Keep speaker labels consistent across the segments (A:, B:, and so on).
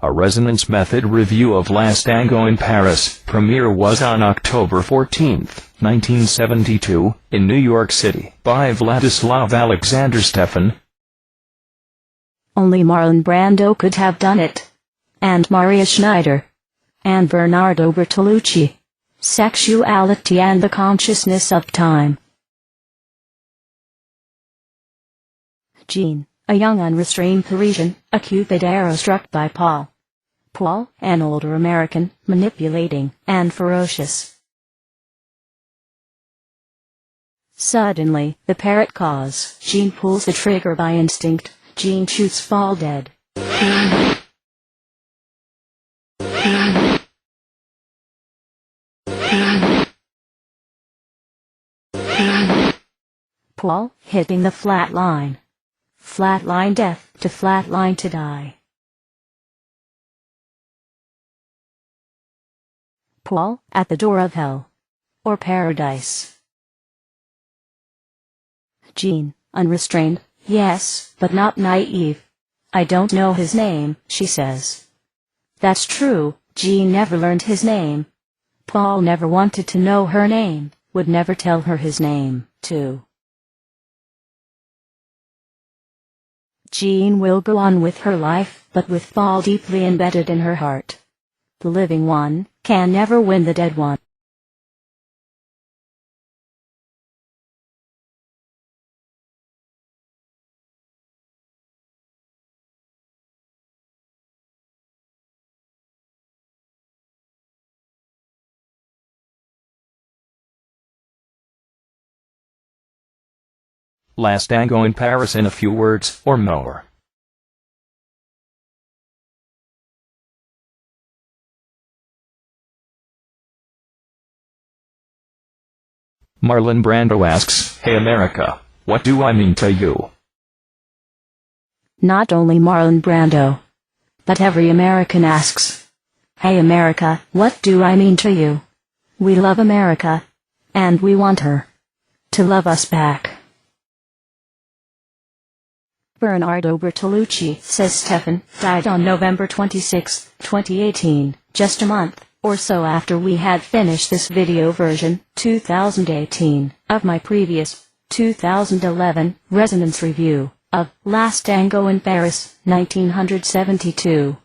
A: A resonance method review of Last Tango in Paris. Premiere was on October 14, 1972, in New York City, by Vladislav Alexander Stefan.
B: Only Marlon Brando could have done it. And Maria Schneider. And Bernardo Bertolucci. Sexuality and the Consciousness of Time. Jeanne, a young unrestrained Parisian, a Cupid arrow struck by Paul. Paul, an older American, manipulating and ferocious. Suddenly, the parrot caws. Jeanne pulls the trigger by instinct. Jeanne shoots Paul dead. Paul, hitting the flat line. Flatline death to flatline to die. Paul, at the door of hell. Or paradise. Jeanne, unrestrained, yes, but not naive. I don't know his name, she says. That's true, Jeanne never learned his name. Paul never wanted to know her name, would never tell her his name, too. Jeanne will go on with her life, but with Paul deeply embedded in her heart. The living one can never win the dead one.
A: Last Tango in Paris in a few words or more. Marlon Brando asks, "Hey America, what do I mean to you?"
B: Not only Marlon Brando, but every American asks, "Hey America, what do I mean to you?" We love America, and we want her to love us back. Bernardo Bertolucci, says Stefan, died on November 26, 2018, just a month or so after we had finished this video version, 2018, of my previous, 2011, resonance review, of Last Tango in Paris, 1972.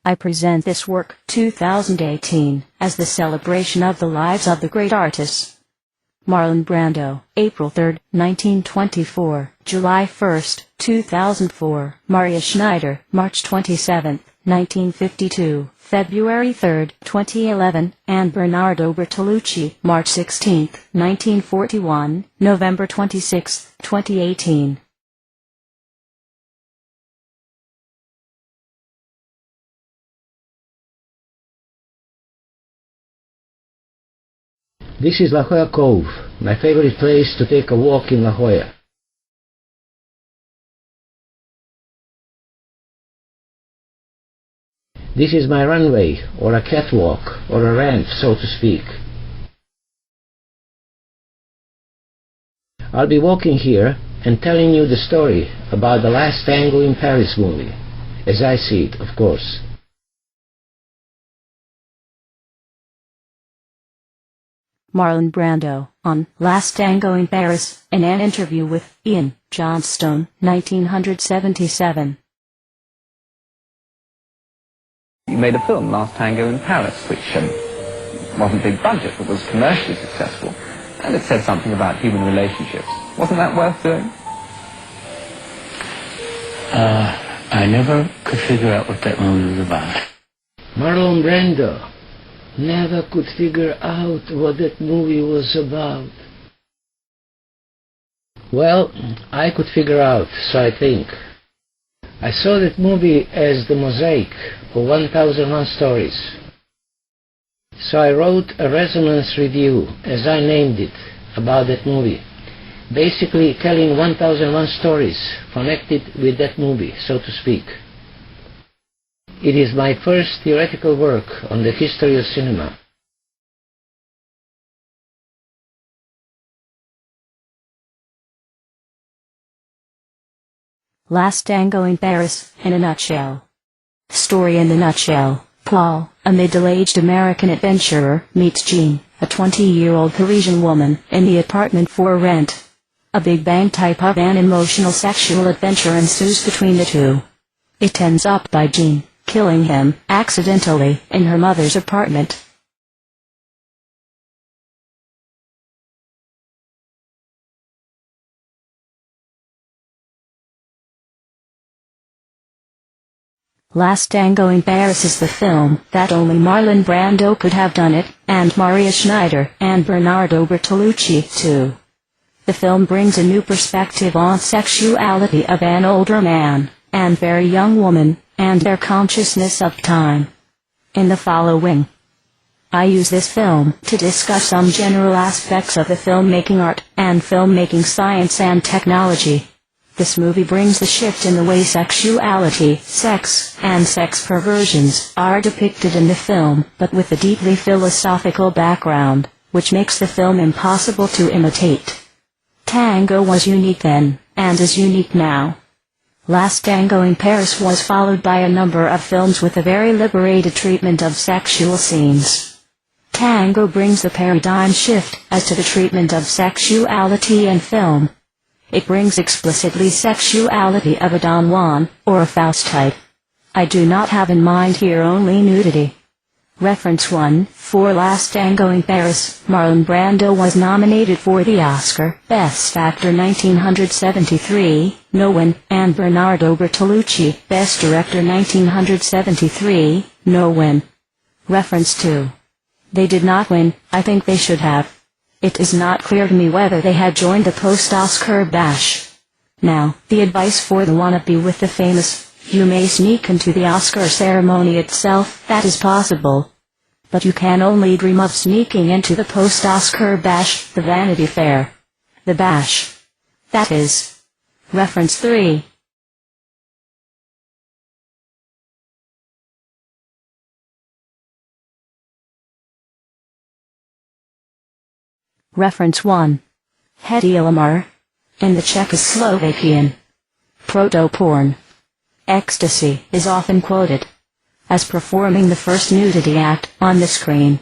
B: I present this work, 2018, as the celebration of the lives of the great artists. Marlon Brando, April 3, 1924, July 1, 2004, Maria Schneider, March 27, 1952, February 3, 2011, and Bernardo Bertolucci, March 16, 1941, November 26, 2018.
C: This is La Jolla Cove, my favorite place to take a walk in La Jolla. This is my runway, or a catwalk, or a ramp, so to speak. I'll be walking here and telling you the story about the Last Tango in Paris movie, as I see it, of course.
B: Marlon Brando, on Last Tango in Paris, in an interview with Ian Johnstone, 1977.
D: You made a film, Last Tango in Paris, which wasn't big budget, but was commercially successful, and it said something about human relationships. Wasn't that worth doing?
E: I never could figure out what that movie was about.
C: Marlon Brando never could figure out what that movie was about. Well, I could figure out, so I think. I saw that movie as the mosaic of 1001 stories. So I wrote a resonance review, as I named it, about that movie. Basically telling 1001 stories connected with that movie, so to speak. It is my first theoretical work on the history of cinema.
B: Last Tango in Paris, in a nutshell. Story in the nutshell. Paul, a middle-aged American adventurer, meets Jeanne, a 20-year-old Parisian woman, in the apartment for rent. A Big Bang type of an emotional sexual adventure ensues between the two. It ends up by Jeanne killing him, accidentally, in her mother's apartment. Last Tango in Paris is the film that only Marlon Brando could have done it, and Maria Schneider and Bernardo Bertolucci too. The film brings a new perspective on sexuality of an older man and very young woman, and their consciousness of time. In the following, I use this film to discuss some general aspects of the filmmaking art and filmmaking science and technology. This movie brings the shift in the way sexuality, sex, and sex perversions are depicted in the film, but with a deeply philosophical background, which makes the film impossible to imitate. Tango was unique then, and is unique now. Last Tango in Paris was followed by a number of films with a very liberated treatment of sexual scenes. Tango brings the paradigm shift as to the treatment of sexuality in film. It brings explicitly sexuality of a Don Juan, or a Faust type. I do not have in mind here only nudity. Reference 1, for Last Tango in Paris, Marlon Brando was nominated for the Oscar, Best Actor 1973, no win, and Bernardo Bertolucci, Best Director 1973, no win. Reference 2. They did not win, I think they should have. It is not clear to me whether they had joined the post-Oscar bash. Now, the advice for the wannabe with the famous, you may sneak into the Oscar ceremony itself, that is possible. But you can only dream of sneaking into the post-Oscar bash, the Vanity Fair. The bash. That is. Reference 3. Reference 1. HIDEAWAY. In the Czechoslovakian proto-porn. Ecstasy is often quoted as performing the first nudity act on the screen.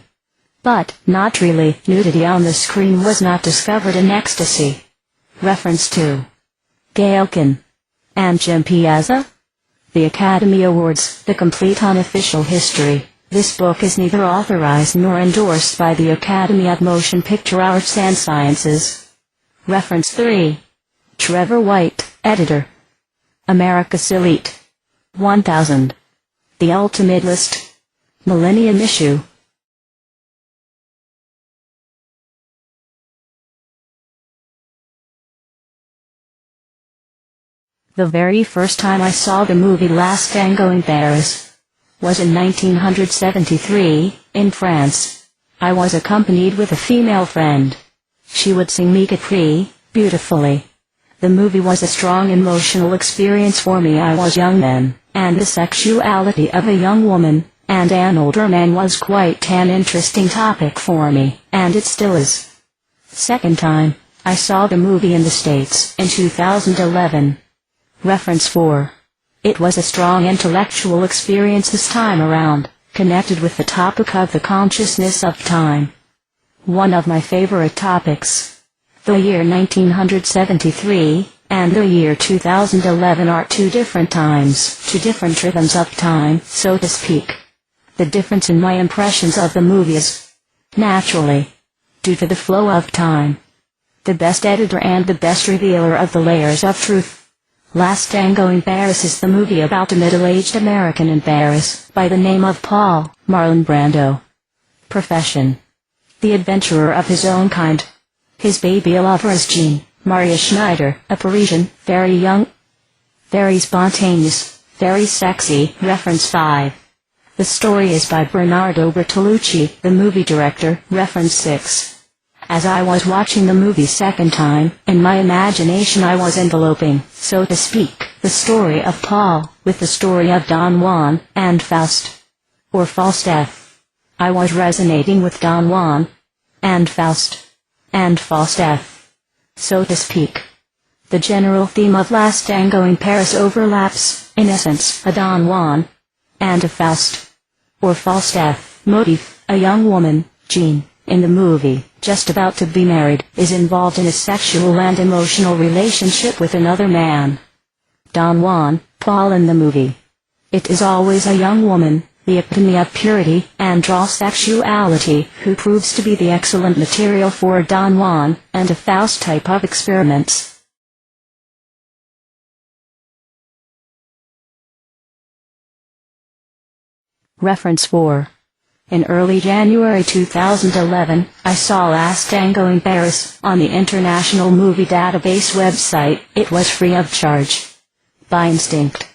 B: But, not really, nudity on the screen was not discovered in ecstasy. Reference 2. Gaelkin. And Jim Piazza? The Academy Awards, the complete unofficial history. This book is neither authorized nor endorsed by the Academy of Motion Picture Arts and Sciences. Reference 3. Trevor White, editor. America's Elite. 1000. The Ultimate List. Millennium Issue. The very first time I saw the movie Last Tango in Paris was in 1973, in France. I was accompanied with a female friend. She would sing Mi Capri, beautifully. The movie was a strong emotional experience for me. I was young then, and the sexuality of a young woman and an older man was quite an interesting topic for me, and it still is. Second time, I saw the movie in the States in 2011. Reference 4. It was a strong intellectual experience this time around, connected with the topic of the consciousness of time. One of my favorite topics. The year 1973 and the year 2011 are two different times, two different rhythms of time, so to speak. The difference in my impressions of the movie is, naturally, due to the flow of time. The best editor and the best revealer of the layers of truth. Last Tango in Paris is the movie about a middle-aged American in Paris, by the name of Paul, Marlon Brando. Profession. The adventurer of his own kind. His baby lover is Jeanne, Maria Schneider, a Parisian, very young, very spontaneous, very sexy. Reference 5. The story is by Bernardo Bertolucci, the movie director. Reference 6. As I was watching the movie second time, in my imagination I was enveloping, so to speak, the story of Paul, with the story of Don Juan, and Faust. Or Faustef. I was resonating with Don Juan, and Faust. And Faustef. So to speak. The general theme of Last Tango in Paris overlaps, in essence, a Don Juan and a Faust, or Faustef, motif. A young woman, Jeanne, in the movie, just about to be married, is involved in a sexual and emotional relationship with another man. Don Juan, Paul in the movie. It is always a young woman, the epitome of purity and raw sexuality, who proves to be the excellent material for Don Juan and a Faust type of experiments. Reference 4. In early January 2011, I saw Last Tango in Paris on the International Movie Database website. It was free of charge. By instinct,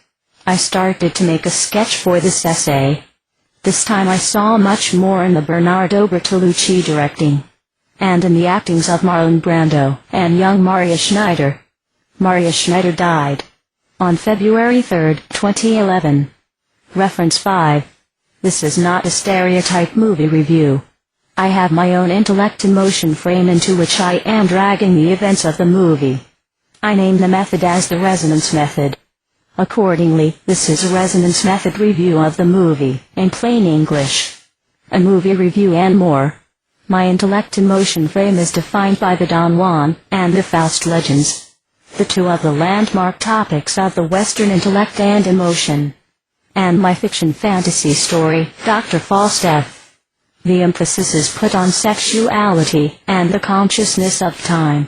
B: I started to make a sketch for this essay. This time I saw much more in the Bernardo Bertolucci directing, and in the actings of Marlon Brando and young Maria Schneider. Maria Schneider died on February 3, 2011. Reference 5. This is not a stereotype movie review. I have my own intellect-emotion frame into which I am dragging the events of the movie. I name the method as the resonance method. Accordingly, this is a resonance method review of the movie, in plain English. A movie review and more. My intellect-emotion frame is defined by the Don Juan and the Faust legends, the two of the landmark topics of the Western intellect and emotion. And my fiction-fantasy story, Dr. Faustef. The emphasis is put on sexuality and the consciousness of time.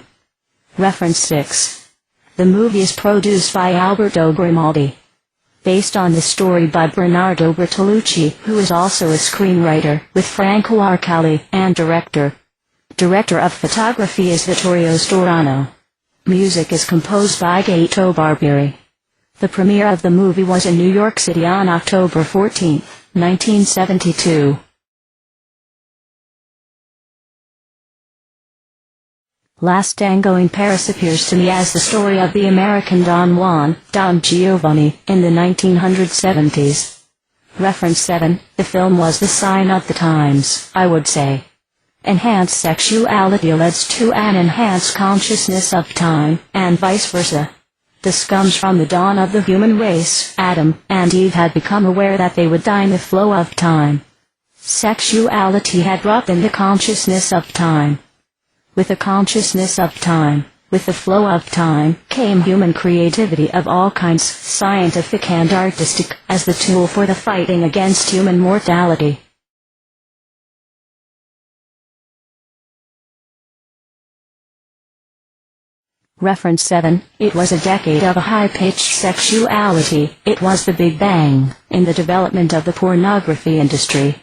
B: Reference 6. The movie is produced by Alberto Grimaldi, based on the story by Bernardo Bertolucci, who is also a screenwriter, with Franco Arcali, and director. Director of photography is Vittorio Storano. Music is composed by Gato Barbieri. The premiere of the movie was in New York City on October 14, 1972. Last Tango in Paris appears to me as the story of the American Don Juan, Don Giovanni, in the 1970s. Reference 7. The film was the sign of the times, I would say. Enhanced sexuality leads to an enhanced consciousness of time, and vice versa. The scums from the dawn of the human race, Adam and Eve, had become aware that they would die in the flow of time. Sexuality had brought in the consciousness of time. With the consciousness of time, with the flow of time, came human creativity of all kinds, scientific and artistic, as the tool for the fighting against human mortality. Reference 7. It was a decade of a high-pitched sexuality. It was the Big Bang in the development of the pornography industry.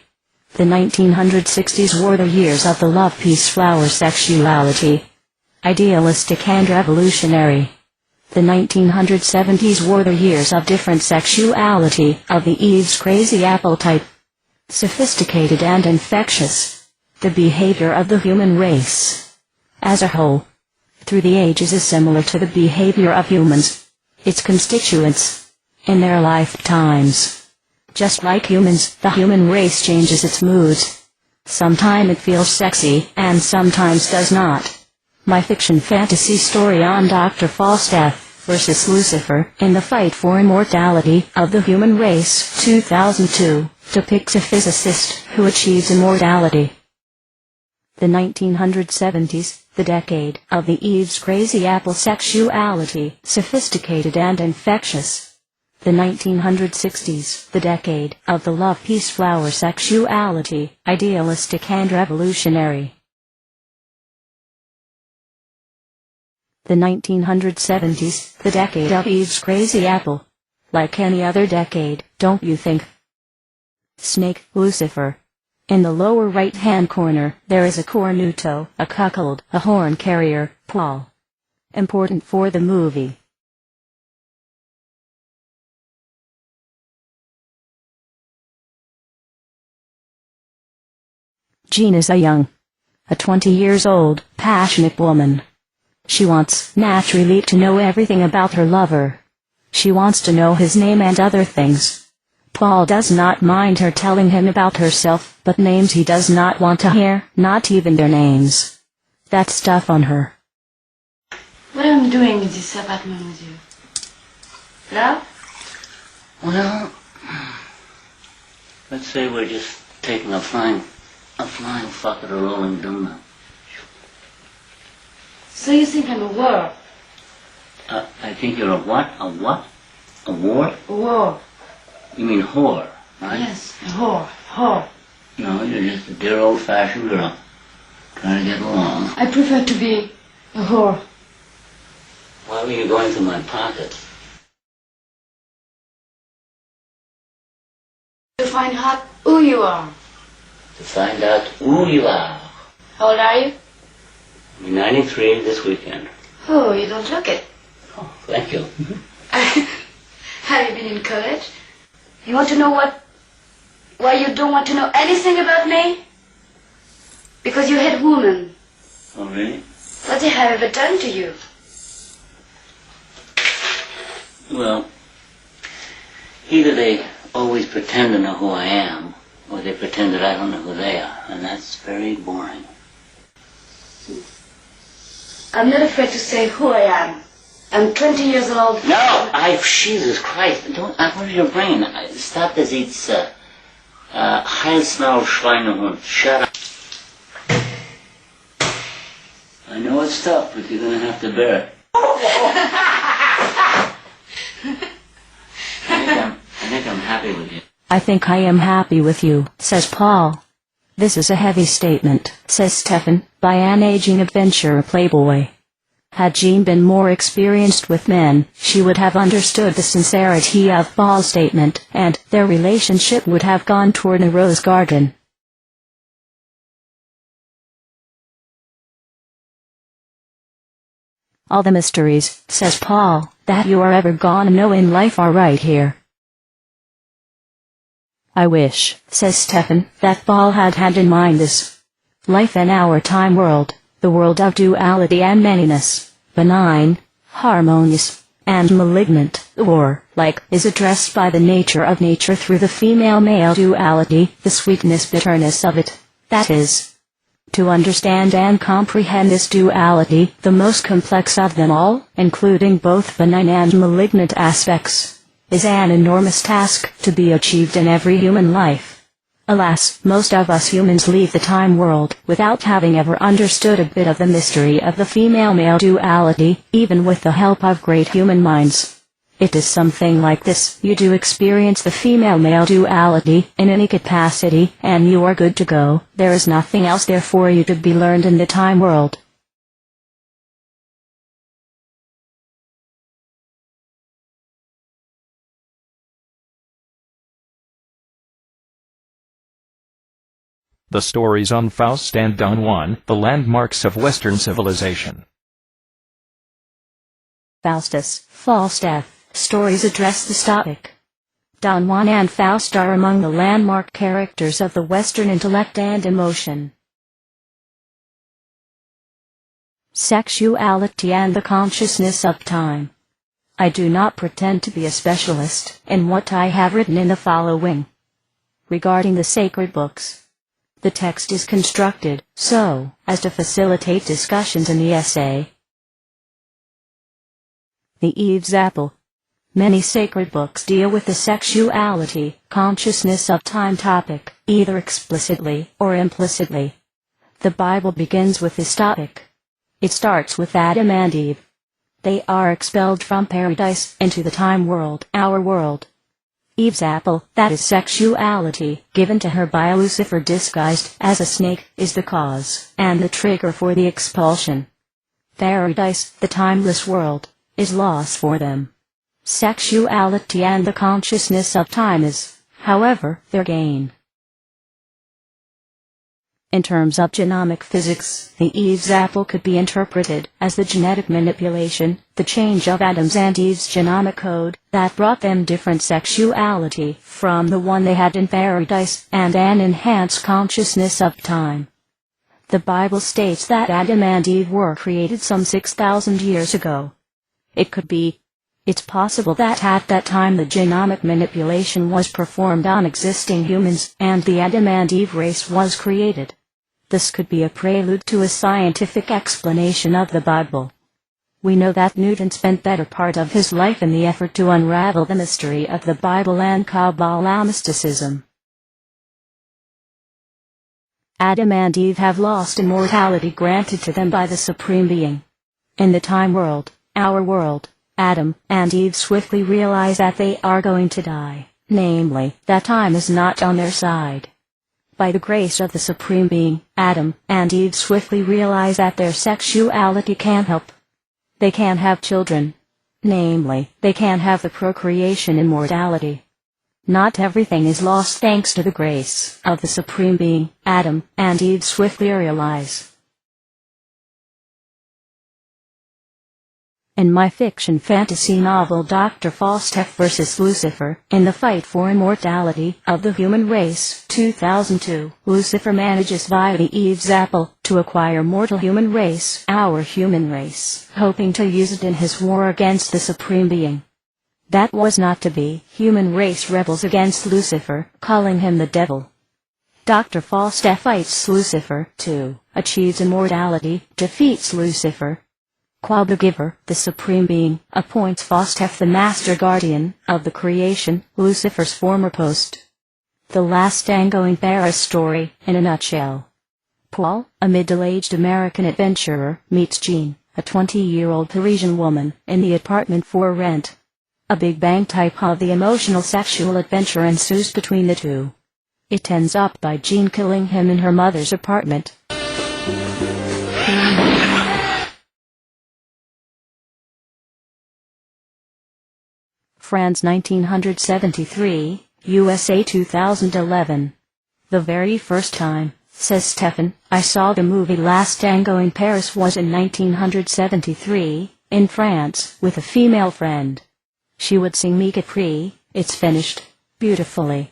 B: The 1960s were the years of the love, peace, flower sexuality. Idealistic and revolutionary. The 1970s were the years of different sexuality, of the Eve's crazy apple type. Sophisticated and infectious. The behavior of the human race as a whole, through the ages, is similar to the behavior of humans, its constituents, in their lifetimes. Just like humans, the human race changes its moods. Sometimes it feels sexy, and sometimes does not. My fiction-fantasy story on Dr. Faustef versus Lucifer, in the fight for immortality of the human race, 2002, depicts a physicist who achieves immortality. The 1970s, the decade of the Eve's crazy apple sexuality, sophisticated and infectious. The 1960s, the decade of the love, peace, flower sexuality, idealistic and revolutionary. The 1970s, the decade of Eve's crazy apple. Like any other decade, don't you think? Snake, Lucifer. In the lower right-hand corner, there is a cornuto, a cuckold, a horn carrier, Paul. Important for the movie. Jeanne is a 20 years old, passionate woman. She wants, naturally, to know everything about her lover. She wants to know his name and other things. Paul does not mind her telling him about herself, but names he does not want to hear, not even their names. That's tough on her.
F: What do I'm doing in this apartment with you? Love?
E: Well, let's say we're just taking a flying fuck at a rolling donut.
F: So you think I'm a whore?
E: I think you're a what? A what? A whore?
F: A whore.
E: You mean whore, right?
F: Yes, a whore. Whore.
E: No, you're just a dear old-fashioned girl. Trying to get along.
F: I prefer to be a whore.
E: Why were you going through my pockets?
F: To find out who you are.
E: To find out who you are.
F: How old are you?
E: I'm 93 this weekend.
F: Oh, you don't look it.
E: Oh, thank you.
F: Have you been in college? You want to know why you don't want to know anything about me? Because you hate women.
E: Oh, really?
F: What they have ever done to you?
E: Well, either they always pretend to know who I am, or they pretend that I don't know who they are, and that's very boring.
F: I'm not afraid to say who I am. I'm 20 years old.
E: No! Jesus Christ, what is your brain? Stop this, it's, Heilsnau Schweinehund. Shut up. I know it's tough, but you're gonna have to bear it. I think I'm happy with you.
B: I think I am happy with you, says Paul. This is a heavy statement, says Stefan, by an aging adventurer playboy. Had Jeanne been more experienced with men, she would have understood the sincerity of Paul's statement, and their relationship would have gone toward a rose garden. All the mysteries, says Paul, that you are ever gonna know in life are right here. I wish, says Stefan, that Paul had in mind this. Life in our time world, the world of duality and manyness, benign, harmonious, and malignant, or, like, is addressed by the nature of nature through the female-male duality, the sweetness-bitterness of it, that is. To understand and comprehend this duality, the most complex of them all, including both benign and malignant aspects, is an enormous task to be achieved in every human life. Alas, most of us humans leave the time world without having ever understood a bit of the mystery of the female-male duality, even with the help of great human minds. It is something like this: you do experience the female-male duality in any capacity, and you are good to go. There is nothing else there for you to be learned in the time world.
A: The stories on Faust and Don Juan, the landmarks of Western civilization.
B: Faustus, Faustef, stories address this topic. Don Juan and Faust are among the landmark characters of the Western intellect and emotion. Sexuality and the consciousness of time. I do not pretend to be a specialist in what I have written in the following. Regarding the sacred books, the text is constructed so as to facilitate discussions in the essay. The Eve's Apple. Many sacred books deal with the sexuality, consciousness of time topic, either explicitly or implicitly. The Bible begins with this topic. It starts with Adam and Eve. They are expelled from paradise into the time world, our world. Eve's apple, that is sexuality, given to her by Lucifer disguised as a snake, is the cause and the trigger for the expulsion. Paradise, the timeless world, is loss for them. Sexuality and the consciousness of time is, however, their gain. In terms of genomic physics, the Eve's apple could be interpreted as the genetic manipulation, the change of Adam's and Eve's genomic code, that brought them different sexuality from the one they had in paradise, and an enhanced consciousness of time. The Bible states that Adam and Eve were created some 6,000 years ago. It's possible that at that time the genomic manipulation was performed on existing humans, and the Adam and Eve race was created. This could be a prelude to a scientific explanation of the Bible. We know that Newton spent better part of his life in the effort to unravel the mystery of the Bible and Kabbalah mysticism. Adam and Eve have lost immortality granted to them by the Supreme Being. In the time world, our world, Adam and Eve swiftly realize that they are going to die, namely, that time is not on their side. By the grace of the Supreme Being, Adam and Eve swiftly realize that their sexuality can't help. They can't have children. Namely, they can't have the procreation immortality. Not everything is lost thanks to the grace of the Supreme Being, Adam and Eve swiftly realize. In my fiction fantasy novel Dr. Faustef vs. Lucifer, in the fight for immortality of the human race, 2002, Lucifer manages via Eve's apple to acquire mortal human race, our human race, hoping to use it in his war against the Supreme Being. That was not to be. Human race rebels against Lucifer, calling him the devil. Dr. Faustef fights Lucifer, too, achieves immortality, defeats Lucifer. While the giver, the Supreme Being, appoints Faustef the Master Guardian of the creation, Lucifer's former post. The Last Tango in Paris story, in a nutshell. Paul, a middle-aged American adventurer, meets Jeanne, a 20-year-old Parisian woman, in the apartment for rent. A Big Bang type of the emotional sexual adventure ensues between the two. It ends up by Jeanne killing him in her mother's apartment. France 1973, USA 2011. The very first time, says Stefan, I saw the movie Last Tango in Paris was in 1973, in France, with a female friend. She would sing me Capri, it's finished, beautifully.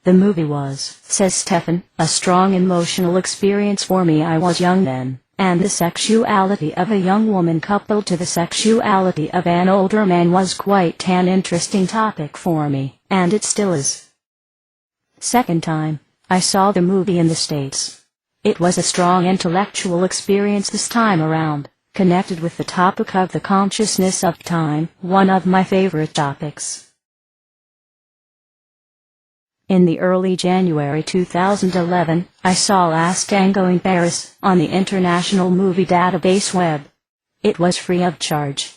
B: The movie was, says Stefan, a strong emotional experience for me. I was young then, and the sexuality of a young woman coupled to the sexuality of an older man was quite an interesting topic for me, and it still is. Second time, I saw the movie in the States. It was a strong intellectual experience this time around, connected with the topic of the consciousness of time, one of my favorite topics. In the early January 2011, I saw Last Tango in Paris on the International Movie Database web. It was free of charge.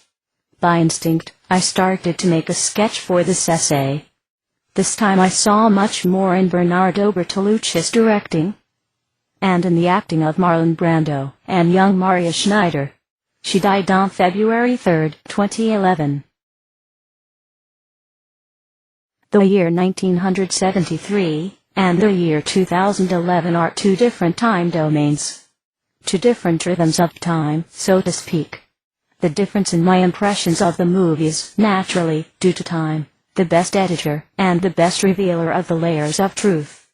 B: By instinct, I started to make a sketch for this essay. This time I saw much more in Bernardo Bertolucci's directing, and in the acting of Marlon Brando and young Maria Schneider. She died on February 3, 2011. The year 1973 and the year 2011 are two different time domains. Two different rhythms of time, so to speak. The difference in my impressions of the movie is, naturally, due to time, the best editor and the best revealer of the layers of truth.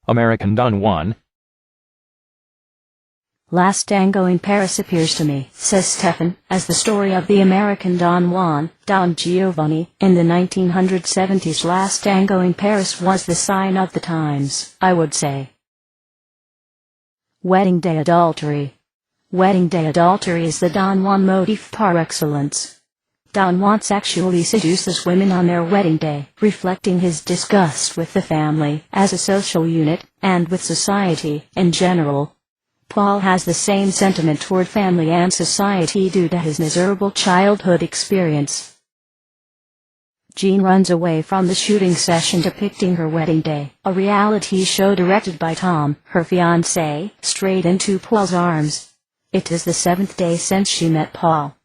A: American Don Juan.
B: Last Tango in Paris appears to me, says Stefan, as the story of the American Don Juan, Don Giovanni. In the 1970s Last Tango in Paris was the sign of the times, I would say. Wedding-day Adultery. Wedding-day Adultery is the Don Juan motif par excellence. Don Juan sexually seduces women on their wedding day, reflecting his disgust with the family as a social unit, and with society in general. Paul has the same sentiment toward family and society due to his miserable childhood experience. Jeanne runs away from the shooting session depicting her wedding day, a reality show directed by Tom, her fiancé, straight into Paul's arms. It is the 7th day since she met Paul.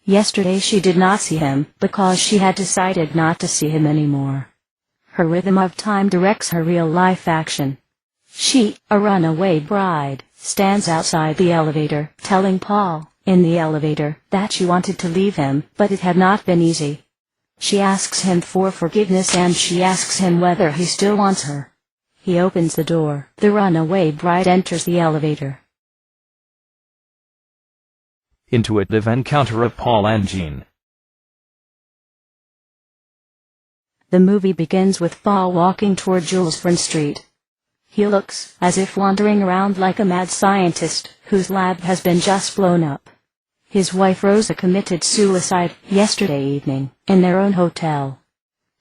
B: Yesterday she did not see him, because she had decided not to see him anymore. Her rhythm of time directs her real-life action. She, a runaway bride, stands outside the elevator, telling Paul, in the elevator, that she wanted to leave him, but it had not been easy. She asks him for forgiveness and she asks him whether he still wants her. He opens the door. The runaway bride enters the elevator.
A: Intuitive encounter of Paul and Jeanne.
B: The movie begins with Paul walking toward Jules Verne Street. He looks as if wandering around like a mad scientist whose lab has been just blown up. His wife Rosa committed suicide yesterday evening in their own hotel.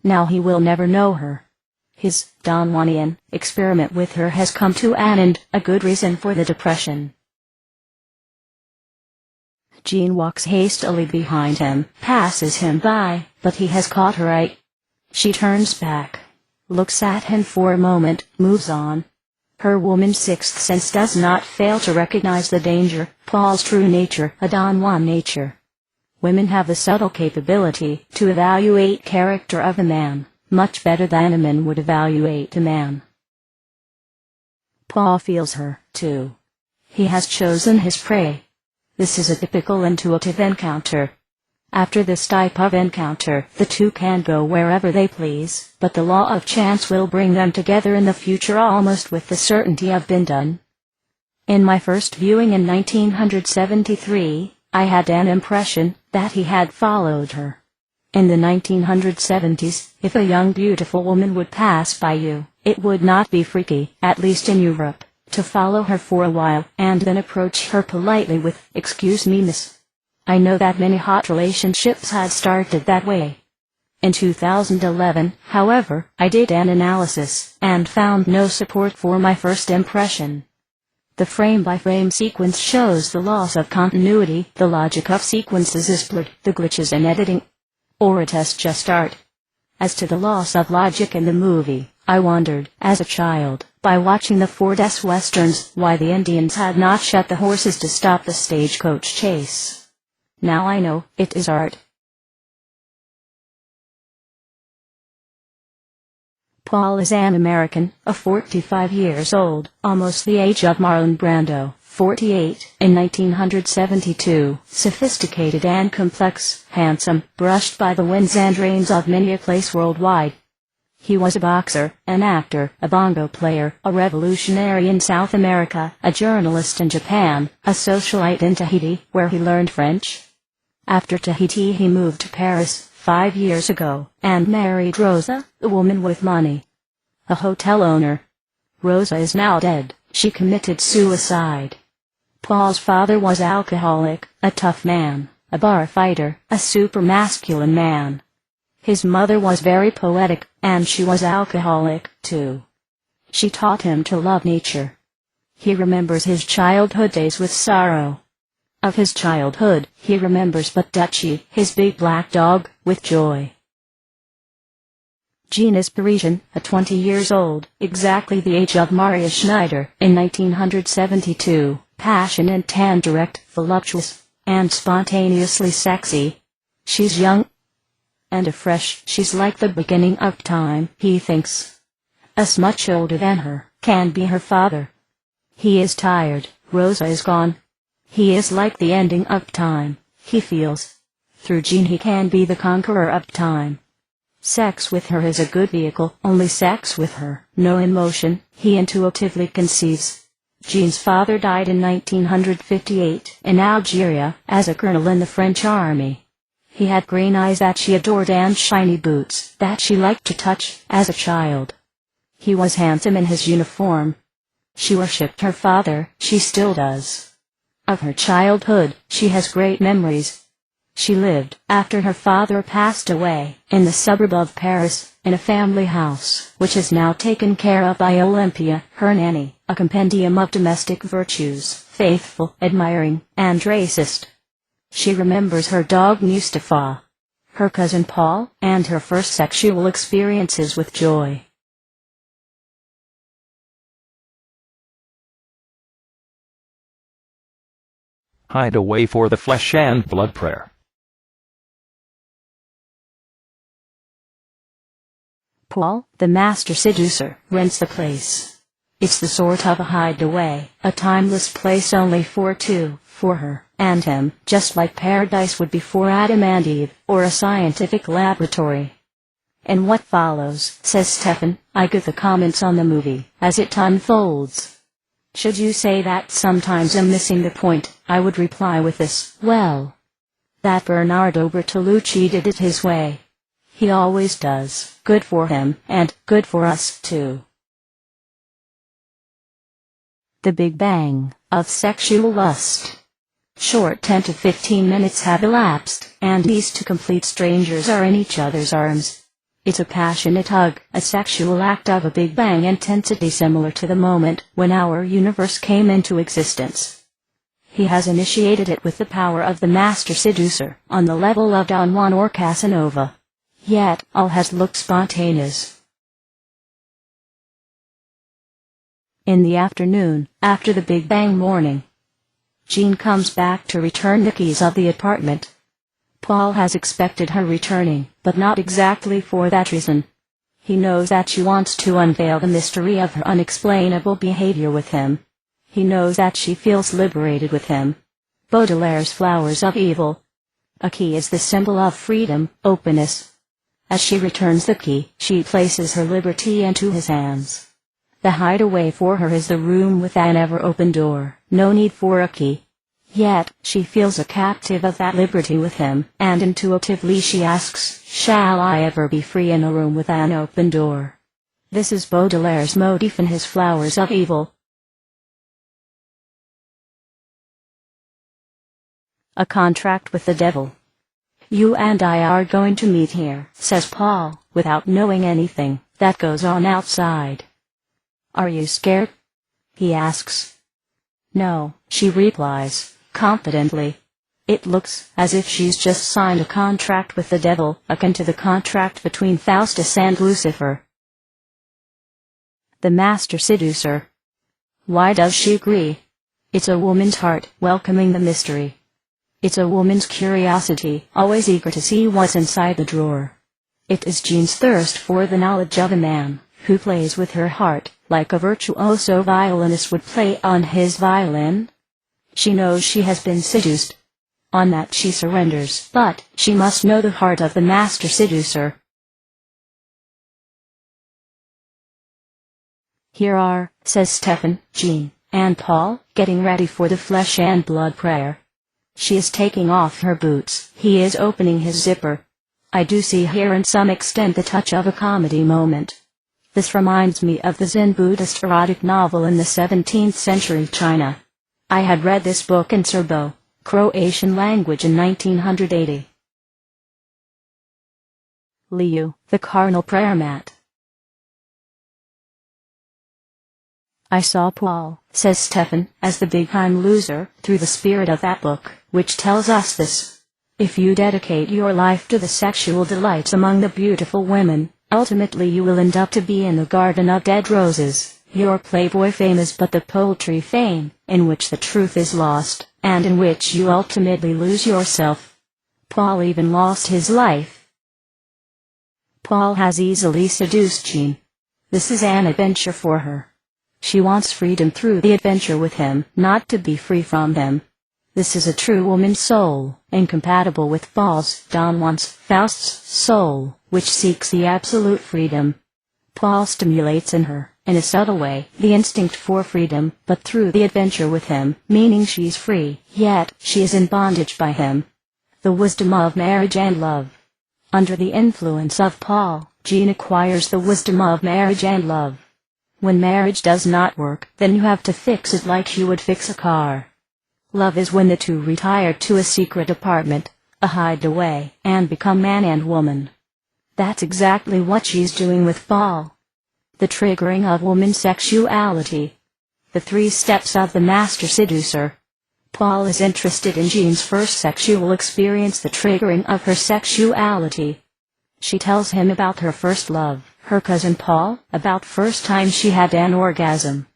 B: Now he will never know her. His Don Juanian experiment with her has come to an end, a good reason for the depression. Jeanne walks hastily behind him, passes him by, but he has caught her eye. She turns back, looks at him for a moment, moves on. Her woman's sixth sense does not fail to recognize the danger, Paul's true nature, a Don Juan nature. Women have the subtle capability to evaluate character of a man, much better than a man would evaluate a man. Paul feels her, too. He has chosen his prey. This is a typical intuitive encounter. After this type of encounter, the two can go wherever they please, but the law of chance will bring them together in the future almost with the certainty of been done. In my first viewing in 1973, I had an impression that he had followed her. In the 1970s, if a young beautiful woman would pass by you, it would not be freaky, at least in Europe, to follow her for a while and then approach her politely with, "Excuse me, miss." I know that many hot relationships had started that way. In 2011, however, I did an analysis and found no support for my first impression. The frame-by-frame sequence shows the loss of continuity, the logic of sequences is blurred, the glitches in editing, or a test just art. As to the loss of logic in the movie, I wondered, as a child, by watching the Ford S westerns, why the Indians had not shot the horses to stop the stagecoach chase. Now I know, it is art. Paul is an American, 45 years old, almost the age of Marlon Brando, 48, in 1972, sophisticated and complex, handsome, brushed by the winds and rains of many a place worldwide. He was a boxer, an actor, a bongo player, a revolutionary in South America, a journalist in Japan, a socialite in Tahiti, where he learned French. After Tahiti he moved to Paris 5 years ago, and married Rosa, a woman with money. A hotel owner. Rosa is now dead, she committed suicide. Paul's father was alcoholic, a tough man, a bar fighter, a super masculine man. His mother was very poetic, and she was alcoholic, too. She taught him to love nature. He remembers his childhood days with sorrow. Of his childhood, he remembers but Dutchie, his big black dog, with joy. Jeanne is Parisian, 20 years old, exactly the age of Maria Schneider, in 1972, passionate and direct, voluptuous, and spontaneously sexy. She's young and fresh, she's like the beginning of time, he thinks. Us much older than her, can be her father. He is tired, Rosa is gone. He is like the ending of time, he feels. Through Jeanne he can be the conqueror of time. Sex with her is a good vehicle, only sex with her, no emotion, he intuitively conceives. Jeanne's father died in 1958, in Algeria, as a colonel in the French army. He had green eyes that she adored and shiny boots that she liked to touch, as a child. He was handsome in his uniform. She worshipped her father, she still does. Of her childhood, she has great memories. She lived, after her father passed away, in the suburb of Paris, in a family house, which is now taken care of by Olympia, her nanny, a compendium of domestic virtues, faithful, admiring, and racist. She remembers her dog Mustafa, her cousin Paul, and her first sexual experiences with joy.
A: Hideaway for the Flesh and Blood Prayer.
B: Paul, the master seducer, rents the place. It's the sort of a hideaway, a timeless place only for two, for her and him, just like paradise would be for Adam and Eve, or a scientific laboratory. And what follows, says Stefan, I give the comments on the movie as it unfolds. Should you say that sometimes I'm missing the point, I would reply with this, well, that Bernardo Bertolucci did it his way. He always does, good for him, and good for us too. The Big Bang of Sexual Lust. Short 10 to 15 minutes have elapsed, and these two complete strangers are in each other's arms. It's a passionate hug, a sexual act of a Big Bang intensity similar to the moment when our universe came into existence. He has initiated it with the power of the master seducer, on the level of Don Juan or Casanova. Yet, all has looked spontaneous. In the afternoon, after the Big Bang morning, Jeanne comes back to return the keys of the apartment. Paul has expected her returning, but not exactly for that reason. He knows that she wants to unveil the mystery of her unexplainable behavior with him. He knows that she feels liberated with him. Baudelaire's Flowers of Evil. A key is the symbol of freedom, openness. As she returns the key, she places her liberty into his hands. The hideaway for her is the room with an ever-open door, no need for a key. Yet, she feels a captive of that liberty with him, and intuitively she asks, shall I ever be free in a room with an open door? This is Baudelaire's motif in his Flowers of Evil. A contract with the devil. You and I are going to meet here, says Paul, without knowing anything that goes on outside. Are you scared? He asks. No, she replies, confidently. It looks as if she's just signed a contract with the devil, akin to the contract between Faustus and Lucifer. The master seducer. Why does she agree? It's a woman's heart, welcoming the mystery. It's a woman's curiosity, always eager to see what's inside the drawer. It is Jeanne's thirst for the knowledge of a man who plays with her heart, like a virtuoso violinist would play on his violin. She knows she has been seduced. On that she surrenders, but she must know the heart of the master seducer. Here are, says Stefan, Jeanne, and Paul, getting ready for the flesh and blood prayer. She is taking off her boots, he is opening his zipper. I do see here in some extent the touch of a comedy moment. This reminds me of the Zen Buddhist erotic novel in the 17th century China. I had read this book in Serbo-Croatian language in 1980. Liu, the Carnal Prayer Mat. I saw Paul, says Stefan, as the big-time loser, through the spirit of that book, which tells us this. If you dedicate your life to the sexual delights among the beautiful women, ultimately you will end up to be in the garden of dead roses. Your Playboy fame is but the poultry fame, in which the truth is lost, and in which you ultimately lose yourself. Paul even lost his life. Paul has easily seduced Jeanne. This is an adventure for her. She wants freedom through the adventure with him, not to be free from him. This is a true woman's soul, incompatible with false Don Juan's Faust's soul, which seeks the absolute freedom. Paul stimulates in her, in a subtle way, the instinct for freedom, but through the adventure with him, meaning she's free, yet she is in bondage by him. The wisdom of marriage and love. Under the influence of Paul, Jeanne acquires the wisdom of marriage and love. When marriage does not work, then you have to fix it like you would fix a car. Love is when the two retire to a secret apartment, a hideaway, and become man and woman. That's exactly what she's doing with Paul. The triggering of woman's sexuality. The 3 steps of the master seducer. Paul is interested in Jeanne's first sexual experience, the triggering of her sexuality. She tells him about her first love, her cousin Paul, about first time she had an orgasm.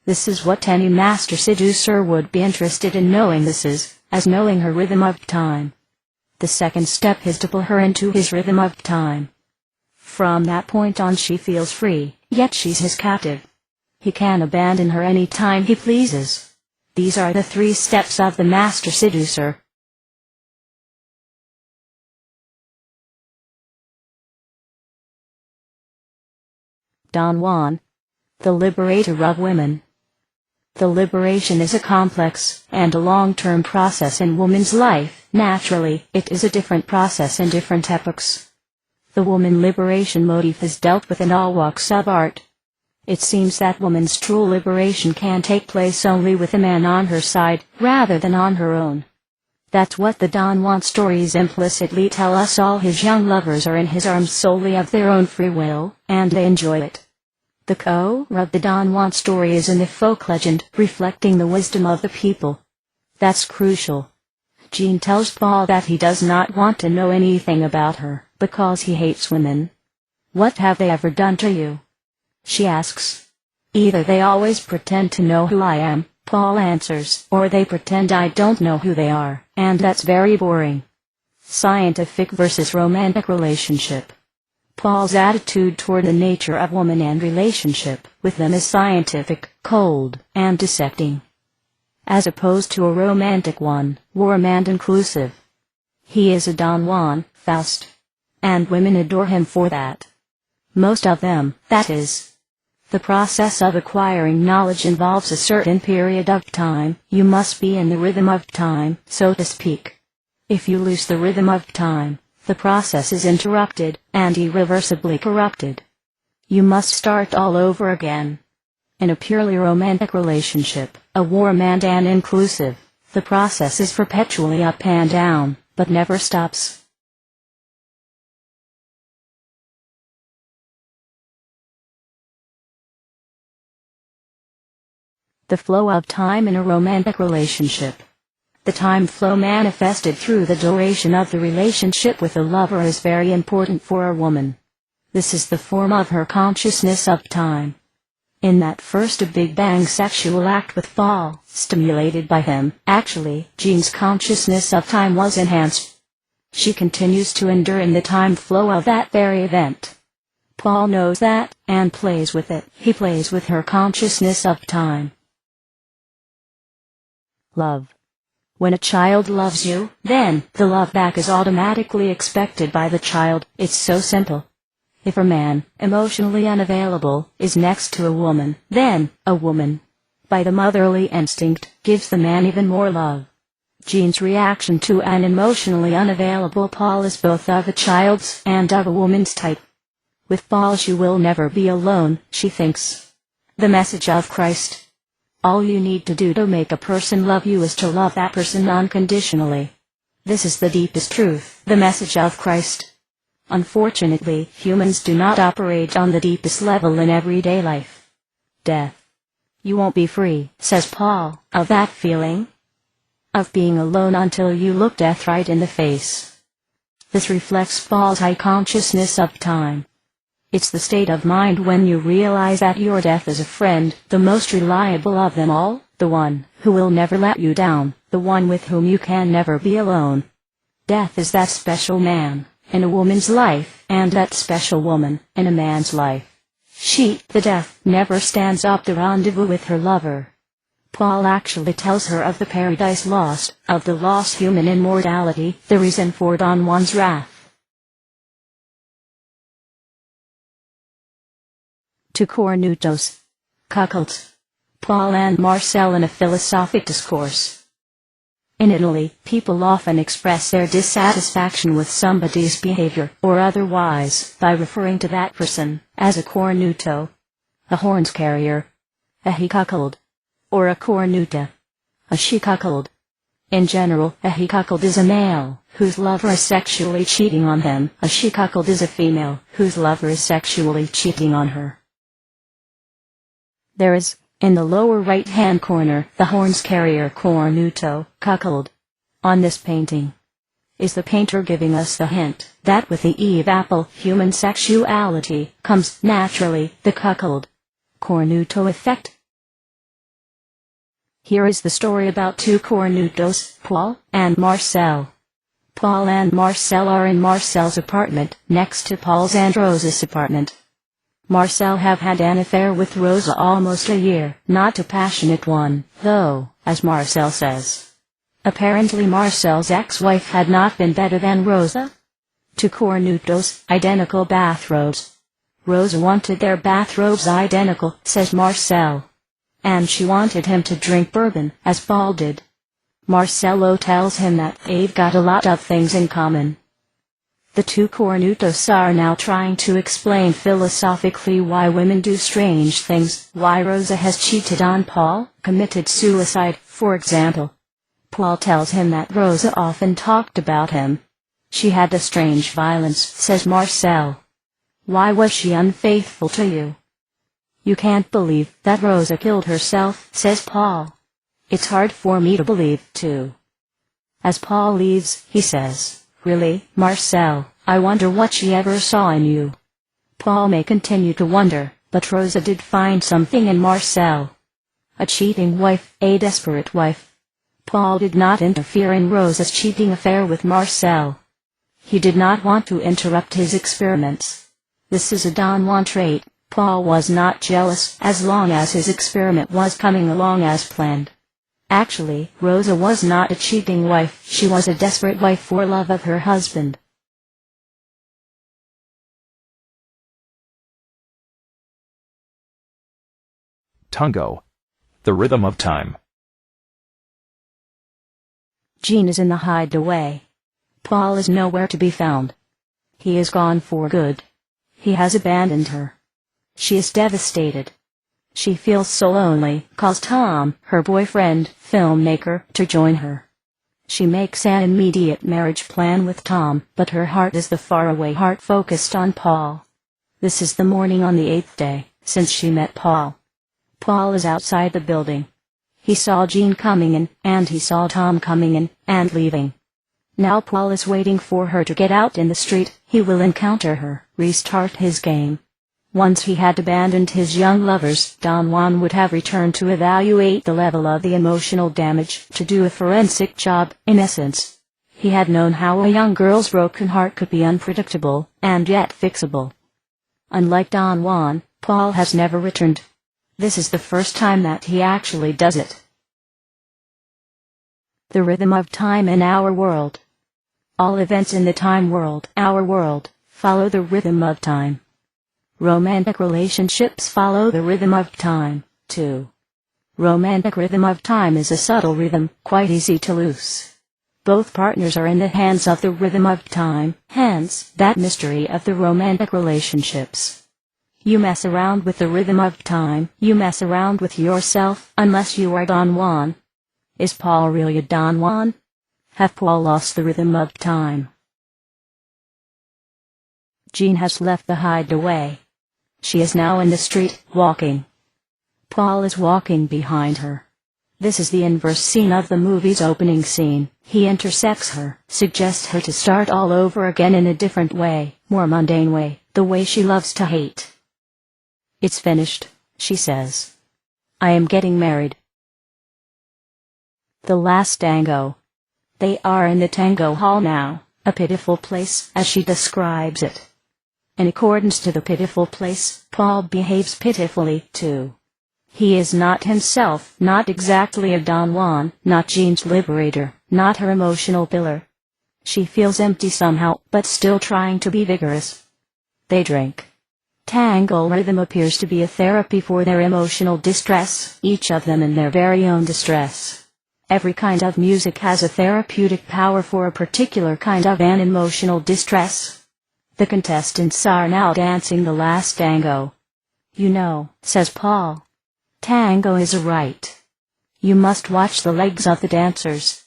B: This is what any master seducer would be interested in knowing. This is, as knowing her rhythm of time. The second step is to pull her into his rhythm of time. From that point on she feels free, yet she's his captive. He can abandon her any time he pleases. These are the 3 steps of the master seducer. Don Juan, the liberator of women. The liberation is a complex and a long-term process in woman's life. Naturally, it is a different process in different epochs. The woman liberation motif is dealt with in all walks of art. It seems that woman's true liberation can take place only with a man on her side, rather than on her own. That's what the Don Juan stories implicitly tell us. All his young lovers are in his arms solely of their own free will, and they enjoy it. The core of the Don Juan story is in the folk legend, reflecting the wisdom of the people. That's crucial. Jeanne tells Paul that he does not want to know anything about her, because he hates women. What have they ever done to you? She asks. Either they always pretend to know who I am, Paul answers, or they pretend I don't know who they are, and that's very boring. Scientific versus romantic relationship. Paul's attitude toward the nature of woman and relationship with them is scientific, cold, and dissecting, as opposed to a romantic one, warm and inclusive. He is a Don Juan, Faust, and women adore him for that. Most of them, that is. The process of acquiring knowledge involves a certain period of time. You must be in the rhythm of time, so to speak. If you lose the rhythm of time, the process is interrupted, and irreversibly corrupted. You must start all over again. In a purely romantic relationship, a warm and an inclusive, the process is perpetually up and down, but never stops. The flow of time in a romantic relationship. The time flow manifested through the duration of the relationship with a lover is very important for a woman. This is the form of her consciousness of time. In that first Big Bang sexual act with Paul, stimulated by him, actually, Jeanne's consciousness of time was enhanced. She continues to endure in the time flow of that very event. Paul knows that, and plays with it. He plays with her consciousness of time. Love. When a child loves you, then the love back is automatically expected by the child. It's so simple. If a man, emotionally unavailable, is next to a woman, then a woman, by the motherly instinct, gives the man even more love. Jeanne's reaction to an emotionally unavailable Paul is both of a child's and of a woman's type. With Paul she will never be alone, she thinks. The message of Christ. All you need to do to make a person love you is to love that person unconditionally. This is the deepest truth, the message of Christ. Unfortunately, humans do not operate on the deepest level in everyday life. Death. You won't be free, says Paul, of that feeling of being alone until you look death right in the face. This reflects Paul's high consciousness of time. It's the state of mind when you realize that your death is a friend, the most reliable of them all, the one who will never let you down, the one with whom you can never be alone. Death is that special man in a woman's life, and that special woman in a man's life. She, the death, never stands up to rendezvous with her lover. Paul actually tells her of the paradise lost, of the lost human immortality, the reason for Don Juan's wrath. To Cornutos. Cuckolds. Paul and Marcel in a philosophic discourse. In Italy, people often express their dissatisfaction with somebody's behavior, or otherwise, by referring to that person as a cornuto, a horns carrier, a he-cuckold, or a cornuta, a she-cuckold. In general, a he-cuckold is a male whose lover is sexually cheating on him. A she-cuckold is a female whose lover is sexually cheating on her. There is, in the lower right-hand corner, the horns carrier cornuto, cuckold. On this painting is the painter giving us the hint that with the Eve apple human sexuality comes naturally the cuckold cornuto effect. Here is the story about two cornutos, Paul and Marcel. Paul and Marcel are in Marcel's apartment, next to Paul's and Rosa's apartment. Marcel have had an affair with Rosa almost a year, not a passionate one, though, as Marcel says. Apparently Marcel's ex-wife had not been better than Rosa. Two cornutos, identical bathrobes. Rosa wanted their bathrobes identical, says Marcel. And she wanted him to drink bourbon, as Paul did. Marcelo tells him that they've got a lot of things in common. The two Cornutos are now trying to explain philosophically why women do strange things, why Rosa has cheated on Paul, committed suicide, for example. Paul tells him that Rosa often talked about him. She had a strange violence, says Marcel. Why was she unfaithful to you? You can't believe that Rosa killed herself, says Paul. It's hard for me to believe, too. As Paul leaves, he says, really, Marcel, I wonder what she ever saw in you. Paul may continue to wonder, but Rosa did find something in Marcel. A cheating wife, a desperate wife. Paul did not interfere in Rosa's cheating affair with Marcel. He did not want to interrupt his experiments. This is a Don Juan trait. Paul was not jealous as long as his experiment was coming along as planned. Actually, Rosa was not a cheating wife, she was a desperate wife for love of her husband.
A: Tango. The Rhythm of Time.
B: Jeanne is in the hideaway. Paul is nowhere to be found. He is gone for good. He has abandoned her. She is devastated. She feels so lonely, calls Tom, her boyfriend, filmmaker, to join her. She makes an immediate marriage plan with Tom, but her heart is the faraway heart focused on Paul. This is the morning on the 8th day, since she met Paul. Paul is outside the building. He saw Jeanne coming in, and he saw Tom coming in, and leaving. Now Paul is waiting for her to get out in the street. He will encounter her, restart his game. Once he had abandoned his young lovers, Don Juan would have returned to evaluate the level of the emotional damage, to do a forensic job, in essence. He had known how a young girl's broken heart could be unpredictable, and yet fixable. Unlike Don Juan, Paul has never returned. This is the first time that he actually does it. The rhythm of time in our world. All events in the time world, our world, follow the rhythm of time. Romantic relationships follow the rhythm of time, too. Romantic rhythm of time is a subtle rhythm, quite easy to lose. Both partners are in the hands of the rhythm of time, hence, that mystery of the romantic relationships. You mess around with the rhythm of time, you mess around with yourself, unless you are Don Juan. Is Paul really a Don Juan? Have Paul lost the rhythm of time? Jeanne has left the hideaway. She is now in the street, walking. Paul is walking behind her. This is the inverse scene of the movie's opening scene. He intersects her, suggests her to start all over again in a different way, more mundane way, the way she loves to hate. It's finished, she says. I am getting married. The Last Tango. They are in the tango hall now, a pitiful place, as she describes it. In accordance to the pitiful place, Paul behaves pitifully, too. He is not himself, not exactly a Don Juan, not Jeanne's liberator, not her emotional pillar. She feels empty somehow, but still trying to be vigorous. They drink. Tango rhythm appears to be a therapy for their emotional distress, each of them in their very own distress. Every kind of music has a therapeutic power for a particular kind of an emotional distress. The contestants are now dancing the last tango. You know, says Paul. Tango is a rite. You must watch the legs of the dancers.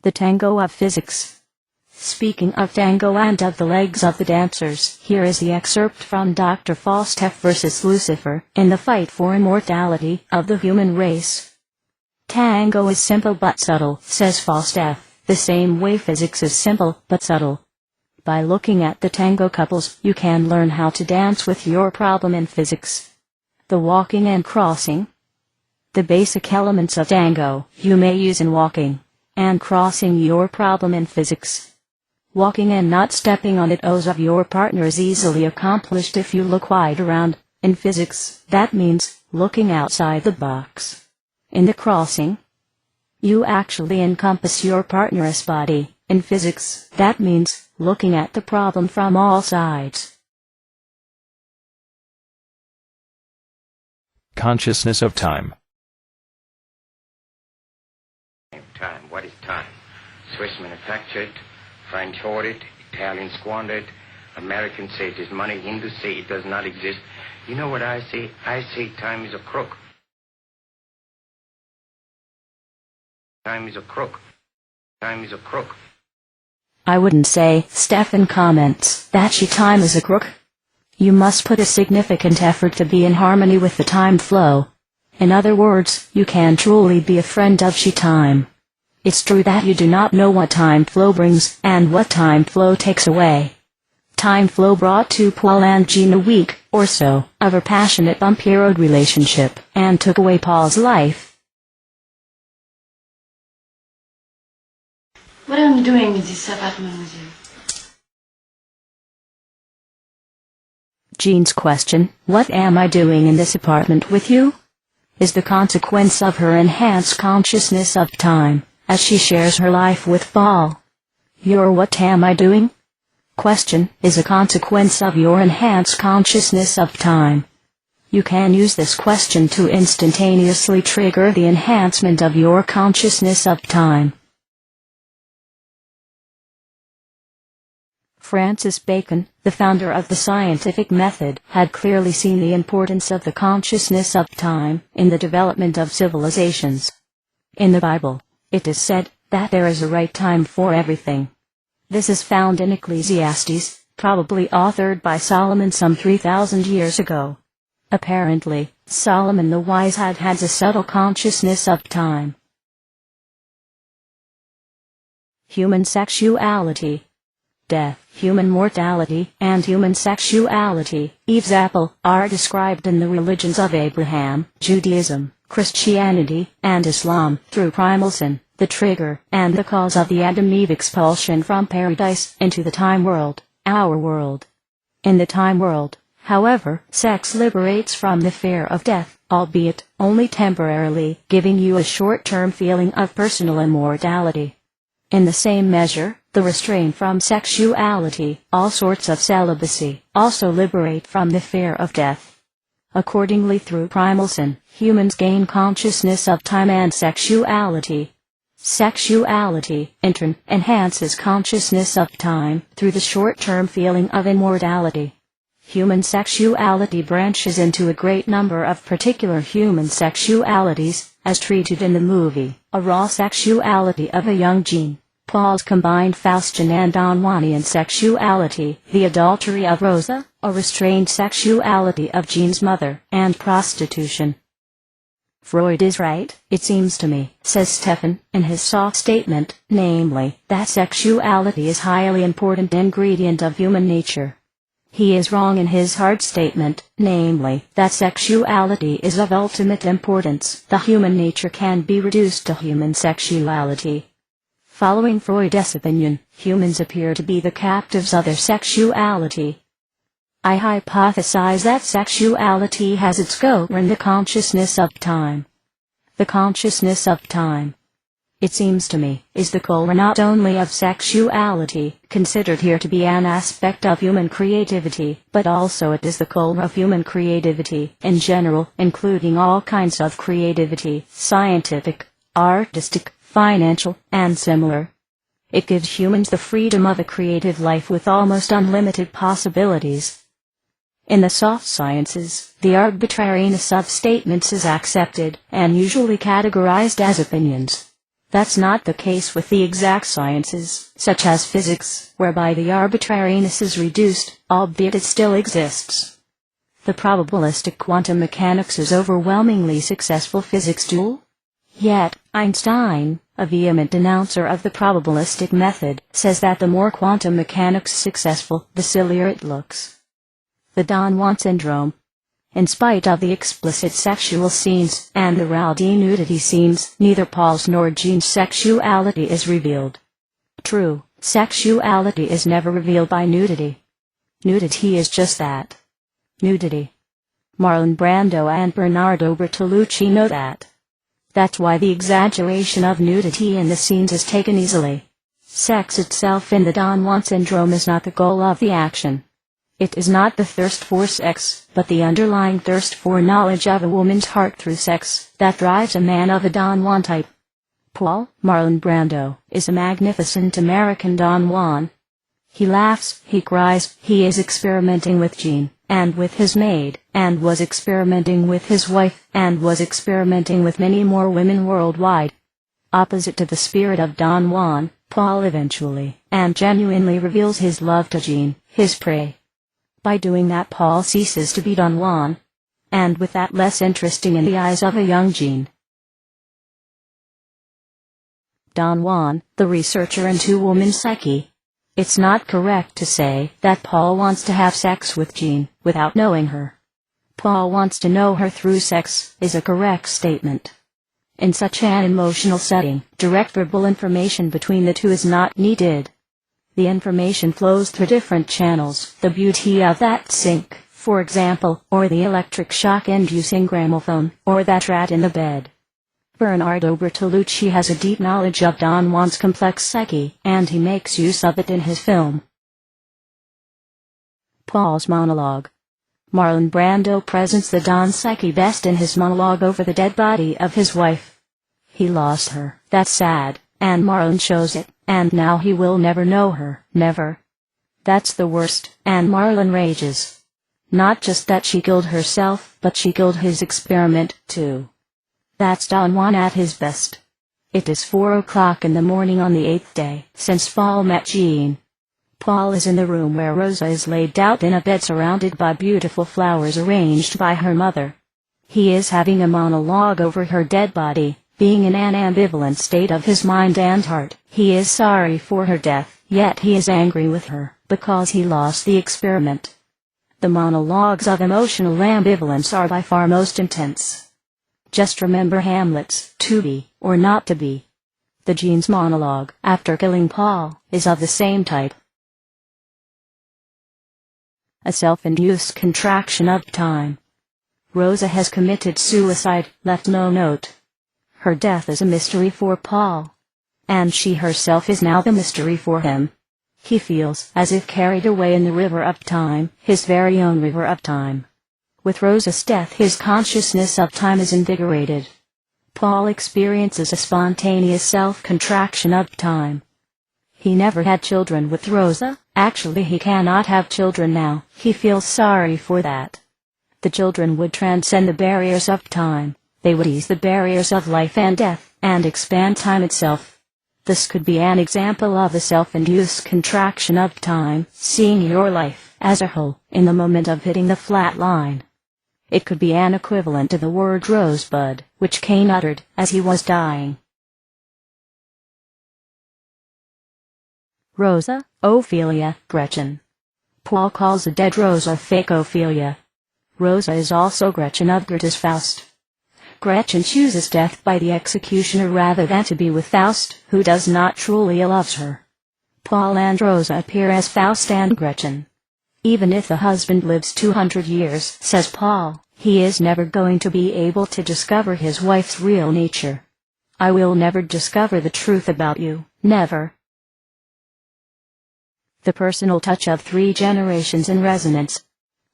B: The tango of physics. Speaking of tango and of the legs of the dancers, here is the excerpt from Dr. Faustef vs. Lucifer, in the fight for immortality of the human race. Tango is simple but subtle, says Faustef, the same way physics is simple but subtle. By looking at the tango couples, you can learn how to dance with your problem in physics. The walking and crossing. The basic elements of tango you may use in walking and crossing your problem in physics. Walking and not stepping on the toes of your partner is easily accomplished if you look wide around. In physics, that means looking outside the box. In the crossing, you actually encompass your partner's body, In physics, that means looking at the problem from all sides.
A: Consciousness of time.
G: Time. What is time? Swiss manufactured, French hoarded, Italian squandered, Americans say it is money, Hindus say it does not exist. You know what I say? I say time is a crook. Time is a crook. Time is a crook.
B: I wouldn't say, Stefan comments, that time is a crook. You must put a significant effort to be in harmony with the time flow. In other words, you can truly be a friend of time. It's true that you do not know what time flow brings, and what time flow takes away. Time flow brought to Paul and Jeanne a week, or so, of a passionate bumpy-road relationship, and took away Paul's life.
F: What am I doing in this apartment with you?
B: Jeanne's question, what am I doing in this apartment with you? Is the consequence of her enhanced consciousness of time, as she shares her life with Paul. Your what am I doing? Question is a consequence of your enhanced consciousness of time. You can use this question to instantaneously trigger the enhancement of your consciousness of time. Francis Bacon, the founder of the scientific method, had clearly seen the importance of the consciousness of time in the development of civilizations. In the Bible, it is said that there is a right time for everything. This is found in Ecclesiastes, probably authored by Solomon some 3,000 years ago. Apparently, Solomon the Wise had a subtle consciousness of time. Human sexuality. Death, human mortality, and human sexuality, Eve's apple, are described in the religions of Abraham, Judaism, Christianity, and Islam, through primal sin, the trigger, and the cause of the Adam-Eve expulsion from paradise into the time world, our world. In the time world, however, sex liberates from the fear of death, albeit only temporarily, giving you a short-term feeling of personal immortality. In the same measure, the restraint from sexuality, all sorts of celibacy, also liberate from the fear of death. Accordingly, through primal sin, humans gain consciousness of time and sexuality. Sexuality, in turn, enhances consciousness of time through the short-term feeling of immortality. Human sexuality branches into a great number of particular human sexualities, as treated in the movie, A Raw Sexuality of a Young Jeanne, Paul's combined Faustian and Don Juanian sexuality, The Adultery of Rosa, a restrained sexuality of Jeanne's mother, and prostitution. Freud is right, it seems to me, says Stefan, in his soft statement, namely, that sexuality is a highly important ingredient of human nature. He is wrong in his hard statement, namely, that sexuality is of ultimate importance. The human nature can be reduced to human sexuality. Following Freud's opinion, humans appear to be the captives of their sexuality. I hypothesize that sexuality has its core in the consciousness of time. The consciousness of time, it seems to me, is the core not only of sexuality, considered here to be an aspect of human creativity, but also it is the core of human creativity in general, including all kinds of creativity, scientific, artistic, financial, and similar. It gives humans the freedom of a creative life with almost unlimited possibilities. In the soft sciences, the arbitrariness of statements is accepted, and usually categorized as opinions. That's not the case with the exact sciences, such as physics, whereby the arbitrariness is reduced, albeit it still exists. The probabilistic quantum mechanics is overwhelmingly successful physics tool. Yet, Einstein, a vehement denouncer of the probabilistic method, says that the more quantum mechanics successful, the sillier it looks. The Don Juan Syndrome. In spite of the explicit sexual scenes and the rowdy nudity scenes, neither Paul's nor Jeanne's sexuality is revealed. True, sexuality is never revealed by nudity. Nudity is just that. Nudity. Marlon Brando and Bernardo Bertolucci know that. That's why the exaggeration of nudity in the scenes is taken easily. Sex itself in the Don Juan Syndrome is not the goal of the action. It is not the thirst for sex, but the underlying thirst for knowledge of a woman's heart through sex, that drives a man of a Don Juan type. Paul, Marlon Brando, is a magnificent American Don Juan. He laughs, he cries, he is experimenting with Jeanne, and with his maid, and was experimenting with his wife, and was experimenting with many more women worldwide. Opposite to the spirit of Don Juan, Paul eventually, and genuinely reveals his love to Jeanne, his prey. By doing that, Paul ceases to be Don Juan, and with that less interesting in the eyes of a young Jeanne. Don Juan, the researcher into woman's psyche. It's not correct to say that Paul wants to have sex with Jeanne without knowing her. Paul wants to know her through sex is a correct statement. In such an emotional setting, direct verbal information between the two is not needed. The information flows through different channels, the beauty of that sink, for example, or the electric shock-inducing gramophone, or that rat in the bed. Bernardo Bertolucci has a deep knowledge of Don Juan's complex psyche, and he makes use of it in his film. Paul's monologue. Marlon Brando presents the Don psyche best in his monologue over the dead body of his wife. He lost her, that's sad, and Marlon shows it, and now he will never know her, never. That's the worst, and Marlon rages. Not just that she killed herself, but she killed his experiment, too. That's Don Juan at his best. It is 4 o'clock in the morning on the 8th day since Paul met Jeanne. Paul is in the room where Rosa is laid out in a bed surrounded by beautiful flowers arranged by her mother. He is having a monologue over her dead body, being in an ambivalent state of his mind and heart. He is sorry for her death, yet he is angry with her, because he lost the experiment. The monologues of emotional ambivalence are by far most intense. Just remember Hamlet's to be, or not to be. The Jeanne's monologue, after killing Paul, is of the same type. A self-induced contraction of time. Rosa has committed suicide, left no note. Her death is a mystery for Paul. And she herself is now the mystery for him. He feels as if carried away in the river of time, his very own river of time. With Rosa's death his consciousness of time is invigorated. Paul experiences a spontaneous self-contraction of time. He never had children with Rosa, actually he cannot have children now, he feels sorry for that. The children would transcend the barriers of time, they would ease the barriers of life and death, and expand time itself. This could be an example of a self-induced contraction of time, seeing your life, as a whole, in the moment of hitting the flat line. It could be an equivalent to the word rosebud, which Cain uttered as he was dying. Rosa, Ophelia, Gretchen. Paul calls a dead Rosa fake Ophelia. Rosa is also Gretchen of Goethe's Faust. Gretchen chooses death by the executioner rather than to be with Faust, who does not truly love her. Paul and Rosa appear as Faust and Gretchen. Even if the husband lives 200 years, says Paul, he is never going to be able to discover his wife's real nature. I will never discover the truth about you, never. The personal touch of 3 generations in resonance.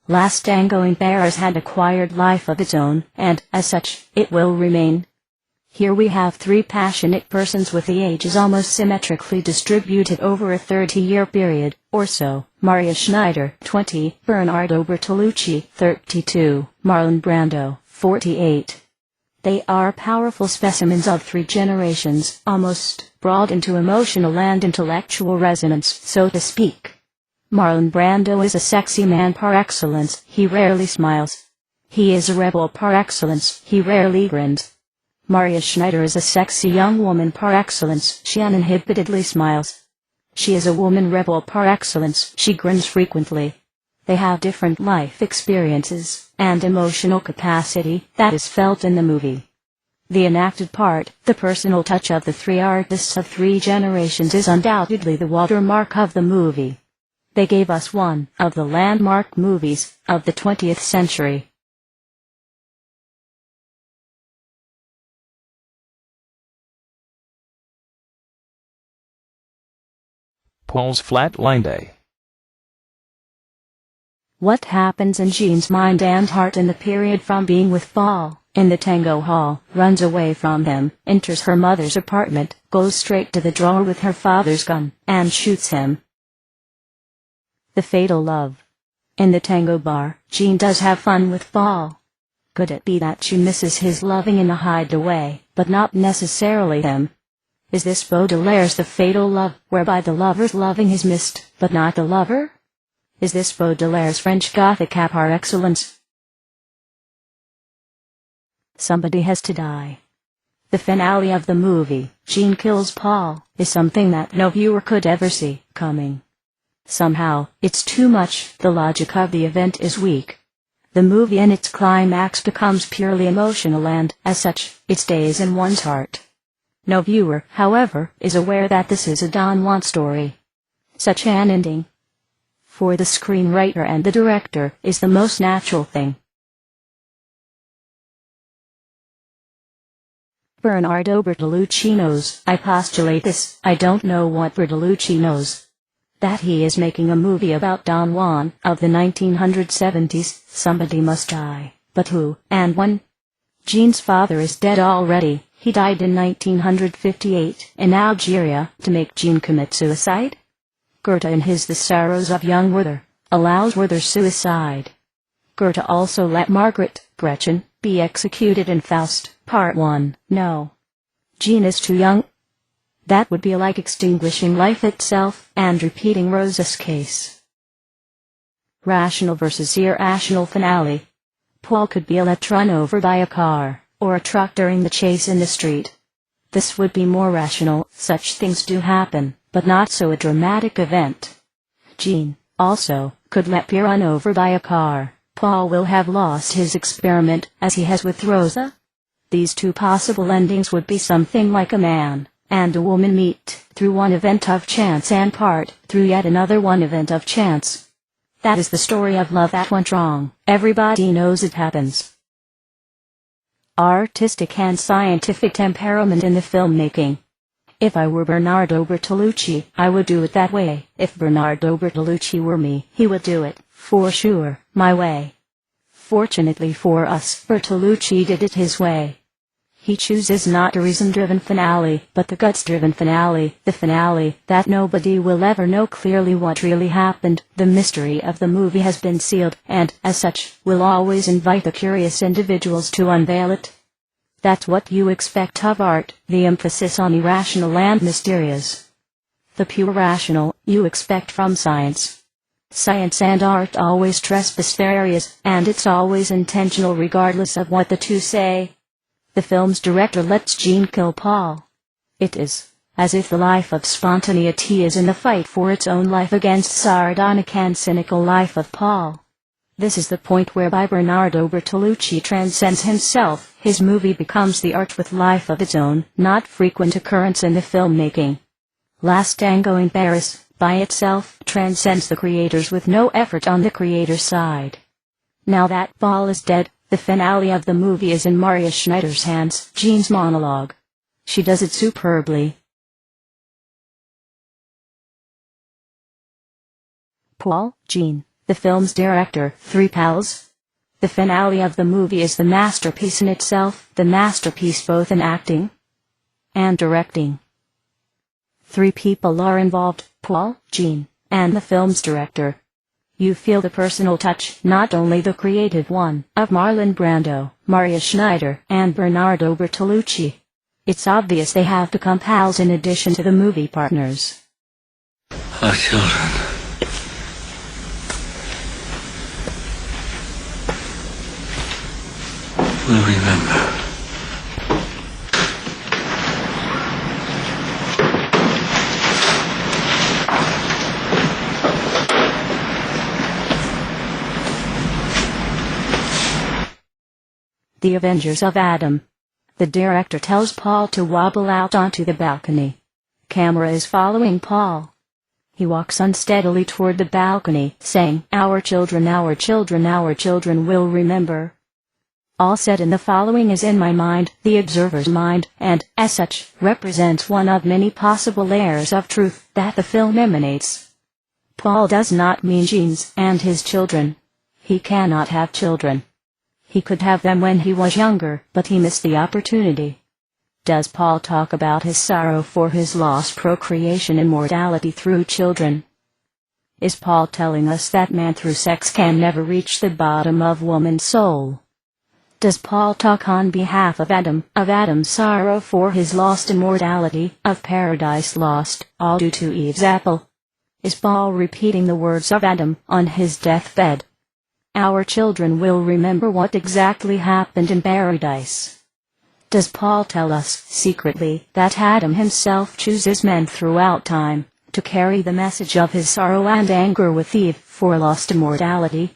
B: Last Tango in Paris had acquired life of its own, and, as such, it will remain. Here we have 3 passionate persons with the ages almost symmetrically distributed over a 30-year period, or so. Maria Schneider, 20, Bernardo Bertolucci, 32, Marlon Brando, 48. They are powerful specimens of 3 generations, almost brought into emotional and intellectual resonance, so to speak. Marlon Brando is a sexy man par excellence, he rarely smiles. He is a rebel par excellence, he rarely grins. Maria Schneider is a sexy young woman par excellence, she uninhibitedly smiles. She is a woman rebel par excellence, she grins frequently. They have different life experiences, and emotional capacity, that is felt in the movie. The enacted part, the personal touch of the 3 artists of 3 generations is undoubtedly the watermark of the movie. They gave us one of the landmark movies of the 20th century.
A: equals flatline day.
B: What happens in Jeanne's mind and heart in the period from being with Paul, in the tango hall, runs away from him, enters her mother's apartment, goes straight to the drawer with her father's gun, and shoots him. The fatal love. In the tango bar, Jeanne does have fun with Paul. Could it be that she misses his loving in a hideaway, but not necessarily him? Is this Baudelaire's The Fatal Love, whereby the lover's loving is missed, but not the lover? Is this Baudelaire's French Gothic par excellence? Somebody has to die. The finale of the movie, Jeanne kills Paul, is something that no viewer could ever see coming. Somehow, it's too much, the logic of the event is weak. The movie in its climax becomes purely emotional and, as such, it stays in one's heart. No viewer, however, is aware that this is a Don Juan story. Such an ending, for the screenwriter and the director, is the most natural thing. Bernardo Bertolucci knows, I postulate this, I don't know what Bertolucci knows. That he is making a movie about Don Juan, of the 1970s, somebody must die, but who, and when? Jeanne's father is dead already, he died in 1958, in Algeria, to make Jeanne commit suicide? Goethe in his The Sorrows of Young Werther, allows Werther's suicide. Goethe also let Margaret, Gretchen, be executed in Faust, Part 1, no. Jeanne is too young. That would be like extinguishing life itself, and repeating Rosa's case. Rational versus irrational finale. Paul could be let run over by a car, or a truck during the chase in the street. This would be more rational, such things do happen, but not so a dramatic event. Jeanne, also, could let be run over by a car. Paul will have lost his experiment, as he has with Rosa. These two possible endings would be something like a man and a woman meet, through one event of chance and part, through yet another one event of chance. That is the story of love that went wrong. Everybody knows it happens. Artistic and scientific temperament in the filmmaking. If I were Bernardo Bertolucci, I would do it that way. If Bernardo Bertolucci were me, he would do it, for sure, my way. Fortunately for us, Bertolucci did it his way. He chooses not a reason-driven finale, but the guts-driven finale, the finale that nobody will ever know clearly what really happened. The mystery of the movie has been sealed, and, as such, will always invite the curious individuals to unveil it. That's what you expect of art, the emphasis on irrational and mysterious. The pure rational, you expect from science. Science and art always trespass their areas, and it's always intentional regardless of what the two say. The film's director lets Jeanne kill Paul. It is as if the life of spontaneity is in the fight for its own life against sardonic and cynical life of Paul. This is the point whereby Bernardo Bertolucci transcends himself. His movie becomes the art with life of its own, not frequent occurrence in the filmmaking. Last Tango in Paris, by itself, transcends the creators with no effort on the creator's side. Now that Paul is dead, the finale of the movie is in Maria Schneider's hands, Jeanne's monologue. She does it superbly. Paul, Jeanne, the film's director, three pals. The finale of the movie is the masterpiece in itself, the masterpiece both in acting and directing. Three people are involved, Paul, Jeanne, and the film's director. You feel the personal touch, not only the creative one, of Marlon Brando, Maria Schneider, and Bernardo Bertolucci. It's obvious they have become pals in addition to the movie partners.
H: Our children. Will remember.
B: The Avengers of Adam. The director tells Paul to wobble out onto the balcony. Camera is following Paul. He walks unsteadily toward the balcony, saying, "Our children, our children, our children will remember." All said in the following is in my mind, the observer's mind, and, as such, represents one of many possible layers of truth that the film emanates. Paul does not mean Jeanne's and his children. He cannot have children. He could have them when he was younger, but he missed the opportunity. Does Paul talk about his sorrow for his lost procreation and mortality through children? Is Paul telling us that man through sex can never reach the bottom of woman's soul? Does Paul talk on behalf of Adam's sorrow for his lost immortality, of paradise lost, all due to Eve's apple? Is Paul repeating the words of Adam on his deathbed? Our children will remember what exactly happened in paradise. Does Paul tell us, secretly, that Adam himself chooses men throughout time, to carry the message of his sorrow and anger with Eve for lost immortality?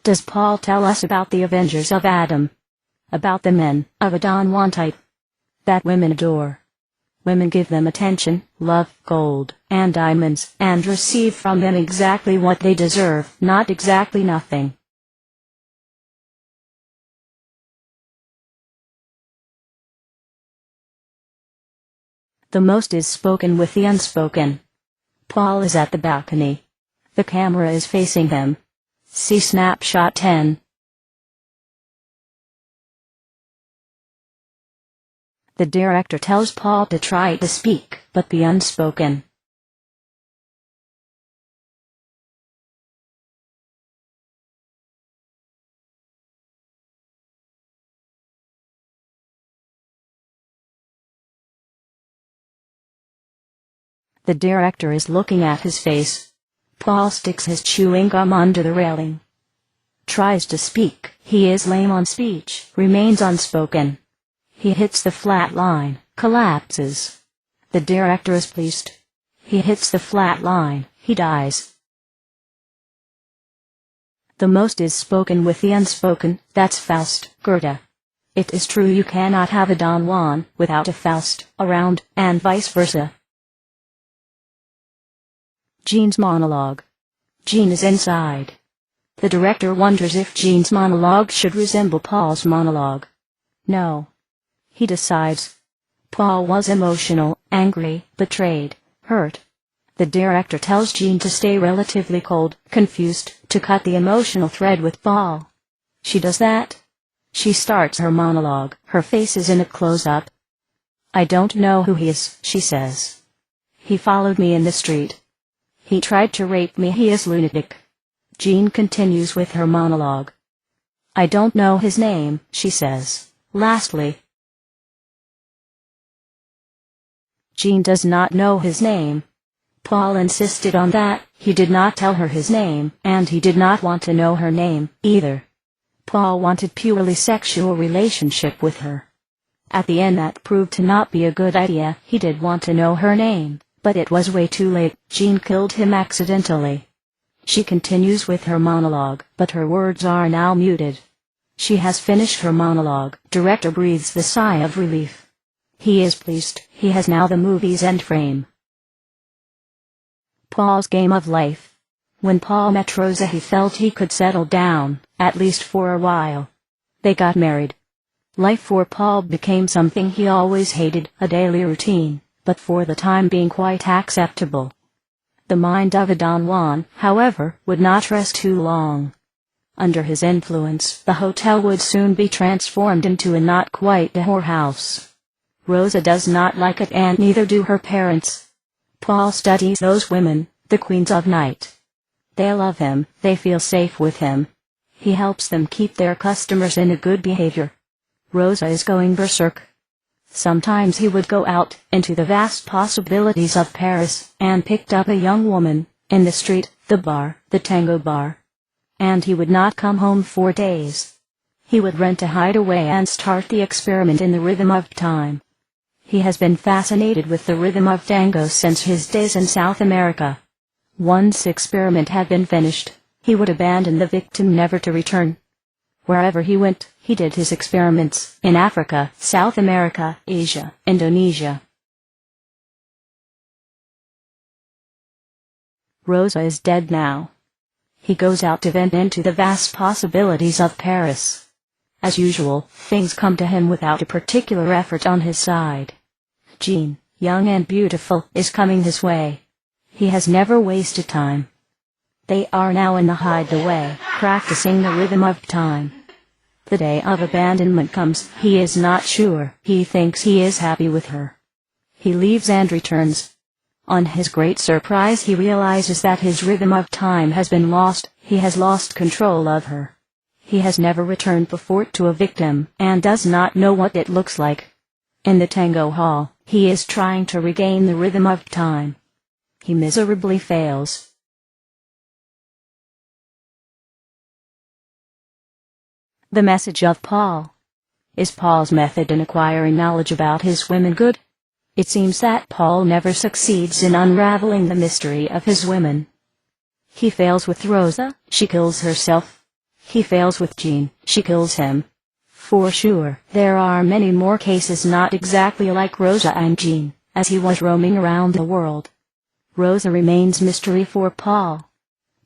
B: Does Paul tell us about the Avengers of Adam? About the men of a Don Juan type that women adore? Women give them attention, love, gold, and diamonds, and receive from them exactly what they deserve, not exactly nothing. The most is spoken with the unspoken. Paul is at the balcony. The camera is facing him. See snapshot 10. The director tells Paul to try to speak, but be unspoken. The director is looking at his face. Paul sticks his chewing gum under the railing. Tries to speak, he is lame on speech, remains unspoken. He hits the flat line, collapses. The director is pleased. He hits the flat line, he dies. The most is spoken with the unspoken, that's Faust, Goethe. It is true you cannot have a Don Juan without a Faust around, and vice versa. Jeanne's monologue. Jeanne is inside. The director wonders if Jeanne's monologue should resemble Paul's monologue. No. He decides. Paul was emotional, angry, betrayed, hurt. The director tells Jeanne to stay relatively cold, confused, to cut the emotional thread with Paul. She does that. She starts her monologue, her face is in a close-up. I don't know who he is, she says. He followed me in the street. He tried to rape me, he is lunatic. Jeanne continues with her monologue. I don't know his name, she says. Lastly, Jeanne does not know his name. Paul insisted on that, he did not tell her his name, and he did not want to know her name, either. Paul wanted purely sexual relationship with her. At the end that proved to not be a good idea, he did want to know her name. But it was way too late, Jeanne killed him accidentally. She continues with her monologue, but her words are now muted. She has finished her monologue. Director breathes the sigh of relief. He is pleased, he has now the movie's end frame. Paul's game of life. When Paul met Rosa he felt he could settle down, at least for a while. They got married. Life for Paul became something he always hated, a daily routine, but for the time being quite acceptable. The mind of a Don Juan, however, would not rest too long. Under his influence, the hotel would soon be transformed into a not quite a whorehouse. Rosa does not like it and neither do her parents. Paul studies those women, the queens of night. They love him, they feel safe with him. He helps them keep their customers in a good behavior. Rosa is going berserk. Sometimes he would go out into the vast possibilities of Paris and picked up a young woman, in the street, the bar, the tango bar. And he would not come home for days. He would rent a hideaway and start the experiment in the rhythm of time. He has been fascinated with the rhythm of tango since his days in South America. Once experiment had been finished, he would abandon the victim never to return. Wherever he went, he did his experiments, in Africa, South America, Asia, Indonesia. Rosa is dead now. He goes out to vent into the vast possibilities of Paris. As usual, things come to him without a particular effort on his side. Jeanne, young and beautiful, is coming his way. He has never wasted time. They are now in the hideaway, practicing the rhythm of time. The day of abandonment comes. He is not sure. He thinks he is happy with her. He leaves and returns. On his great surprise, he realizes that his rhythm of time has been lost. He has lost control of her. He has never returned before to a victim, and does not know what it looks like. In the tango hall, he is trying to regain the rhythm of time. He miserably fails. The message of Paul. Is Paul's method in acquiring knowledge about his women good? It seems that Paul never succeeds in unraveling the mystery of his women. He fails with Rosa, she kills herself. He fails with Jeanne, she kills him. For sure, there are many more cases not exactly like Rosa and Jeanne, as he was roaming around the world. Rosa remains mystery for Paul.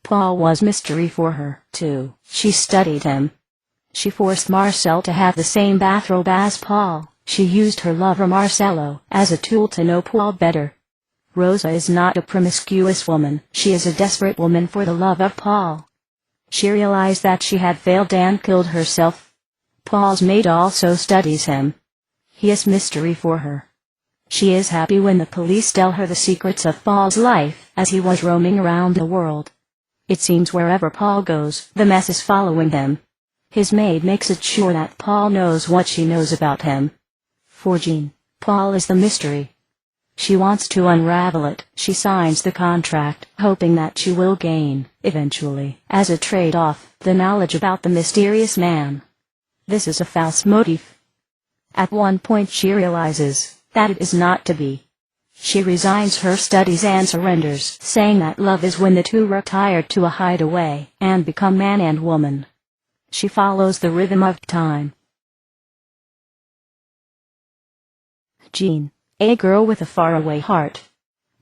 B: Paul was mystery for her, too. She studied him. She forced Marcel to have the same bathrobe as Paul. She used her lover Marcelo as a tool to know Paul better. Rosa is not a promiscuous woman. She is a desperate woman for the love of Paul. She realized that she had failed and killed herself. Paul's maid also studies him. He is mystery for her. She is happy when the police tell her the secrets of Paul's life as he was roaming around the world. It seems wherever Paul goes, the mess is following him. His maid makes it sure that Paul knows what she knows about him. For Jeanne, Paul is the mystery. She wants to unravel it. She signs the contract, hoping that she will gain, eventually, as a trade-off, the knowledge about the mysterious man. This is a false motive. At one point she realizes that it is not to be. She resigns her studies and surrenders, saying that love is when the two retire to a hideaway and become man and woman. She follows the rhythm of time. Jeanne, a girl with a faraway heart.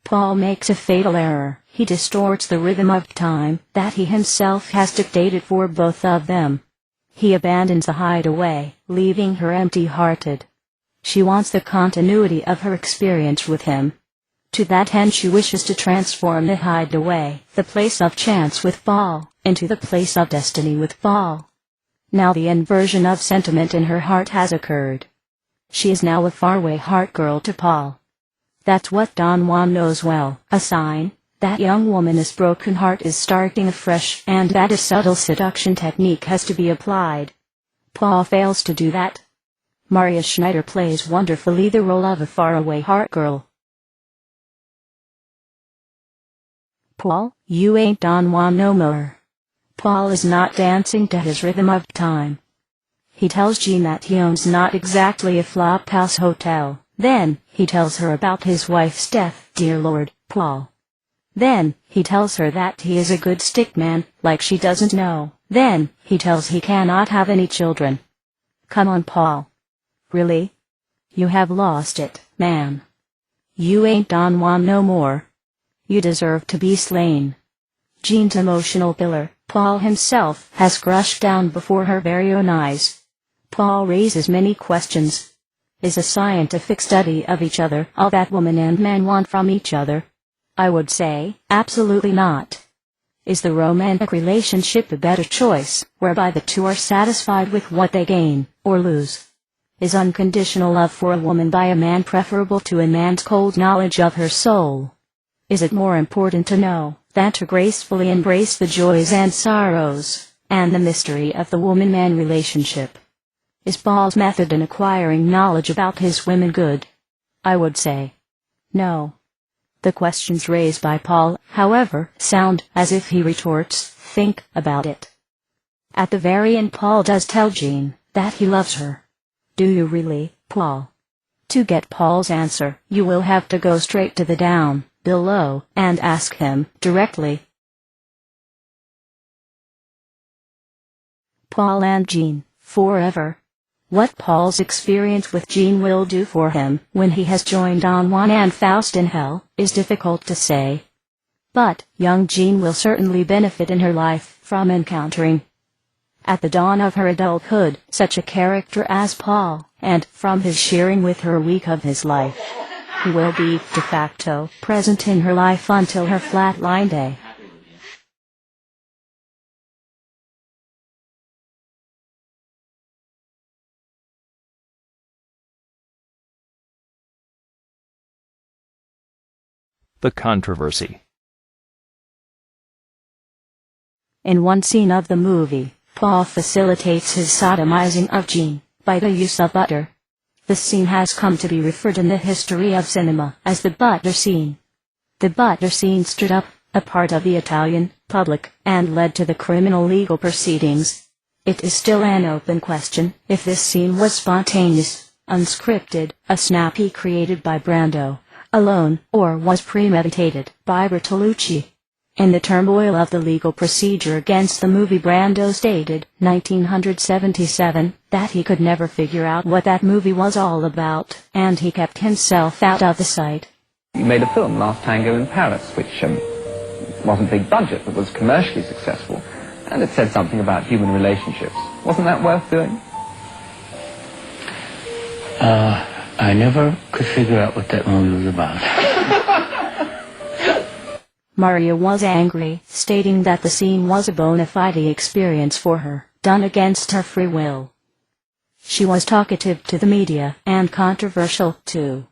B: Paul makes a fatal error. He distorts the rhythm of time that he himself has dictated for both of them. He abandons the hideaway, leaving her empty-hearted. She wants the continuity of her experience with him. To that end she wishes to transform the hideaway, the place of chance with Paul, into the place of destiny with Paul. Now the inversion of sentiment in her heart has occurred. She is now a faraway heart girl to Paul. That's what Don Juan knows well, a sign that young woman's broken heart is starting afresh and that a subtle seduction technique has to be applied. Paul fails to do that. Maria Schneider plays wonderfully the role of a faraway heart girl. Paul, you ain't Don Juan no more. Paul is not dancing to his rhythm of time. He tells Jeanne that he owns not exactly a flophouse hotel. Then, he tells her about his wife's death. Dear Lord, Paul. Then, he tells her that he is a good stick man, like she doesn't know. Then, he tells he cannot have any children. Come on, Paul. Really? You have lost it, man. You ain't Don Juan no more. You deserve to be slain. Jeanne's emotional pillar, Paul himself, has crushed down before her very own eyes. Paul raises many questions. Is a scientific study of each other all that woman and man want from each other? I would say, absolutely not. Is the romantic relationship a better choice, whereby the two are satisfied with what they gain, or lose? Is unconditional love for a woman by a man preferable to a man's cold knowledge of her soul? Is it more important to know than to gracefully embrace the joys and sorrows, and the mystery of the woman-man relationship? Is Paul's method in acquiring knowledge about his women good? I would say no. The questions raised by Paul, however, sound as if he retorts, think about it. At the very end Paul does tell Jeanne that he loves her. Do you really, Paul? To get Paul's answer, you will have to go straight to the down below and ask him directly. Paul and Jeanne, forever. What Paul's experience with Jeanne will do for him when he has joined Don Juan and Faust in hell is difficult to say. But young Jeanne will certainly benefit in her life from encountering At the dawn of her adulthood, such a character as Paul, and from his sharing with her a week of his life, he will be, de facto, present in her life until her flatline day.
A: The controversy.
B: In one scene of the movie, Paul facilitates his sodomizing of Jeanne by the use of butter. This scene has come to be referred in the history of cinema as the butter scene. The butter scene stirred up a part of the Italian public and led to the criminal legal proceedings. It is still an open question if this scene was spontaneous, unscripted, a snappy created by Brando alone, or was premeditated by Bertolucci. In the turmoil of the legal procedure against the movie, Brando stated, 1977, that he could never figure out what that movie was all about, and he kept himself out of the sight.
D: You made a film, Last Tango in Paris, which wasn't big budget, but was commercially successful, and it said something about human relationships. Wasn't that worth doing?
E: I never could figure out what that movie was about.
B: Maria was angry, stating that the scene was a bona fide experience for her, done against her free will. She was talkative to the media, and controversial, too.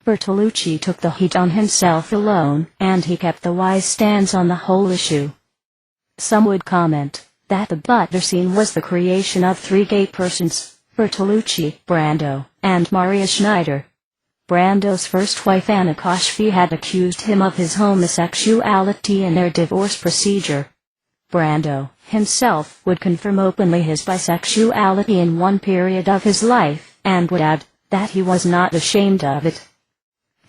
B: Bertolucci took the heat on himself alone, and he kept the wise stance on the whole issue. Some would comment that the butter scene was the creation of three gay persons, Bertolucci, Brando, and Maria Schneider. Brando's first wife Anna Koshfi had accused him of his homosexuality in their divorce procedure. Brando, himself, would confirm openly his bisexuality in one period of his life, and would add that he was not ashamed of it.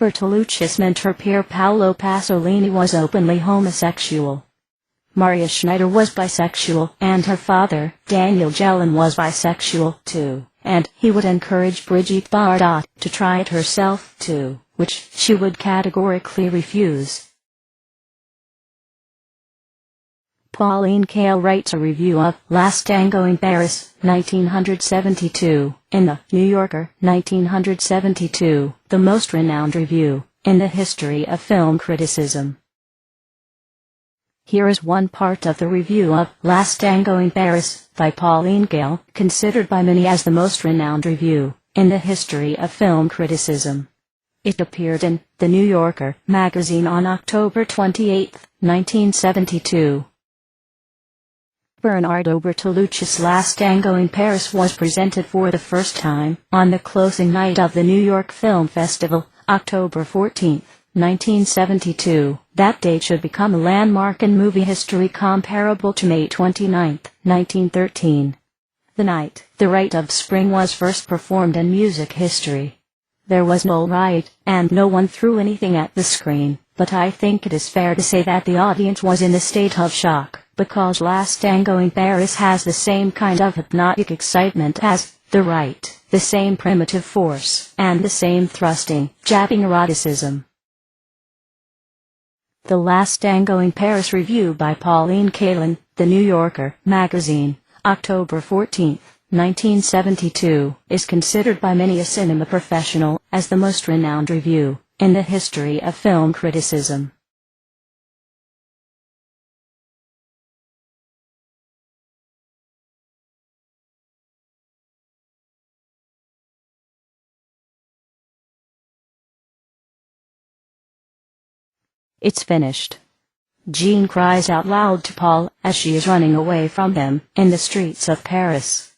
B: Bertolucci's mentor Pier Paolo Pasolini was openly homosexual. Maria Schneider was bisexual, and her father, Daniel Jelen, was bisexual too, and he would encourage Brigitte Bardot to try it herself too, which she would categorically refuse. Pauline Kael writes a review of Last Tango in Paris, 1972, in the New Yorker, 1972, the most renowned review in the history of film criticism. Here is one part of the review of Last Tango in Paris, by Pauline Kael, considered by many as the most renowned review in the history of film criticism. It appeared in The New Yorker magazine on October 28, 1972. Bernardo Bertolucci's Last Tango in Paris was presented for the first time on the closing night of the New York Film Festival, October 14, 1972. That date should become a landmark in movie history comparable to May 29, 1913. The night, The Rite of Spring, was first performed in music history. There was no riot, and no one threw anything at the screen, but I think it is fair to say that the audience was in a state of shock, because Last Tango in Paris has the same kind of hypnotic excitement as The Rite, the same primitive force, and the same thrusting, jabbing eroticism. The Last Tango in Paris review by Pauline Kael, The New Yorker magazine, October 14, 1972, is considered by many a cinema professional as the most renowned review in the history of film criticism. It's finished. Jeanne cries out loud to Paul as she is running away from him in the streets of Paris.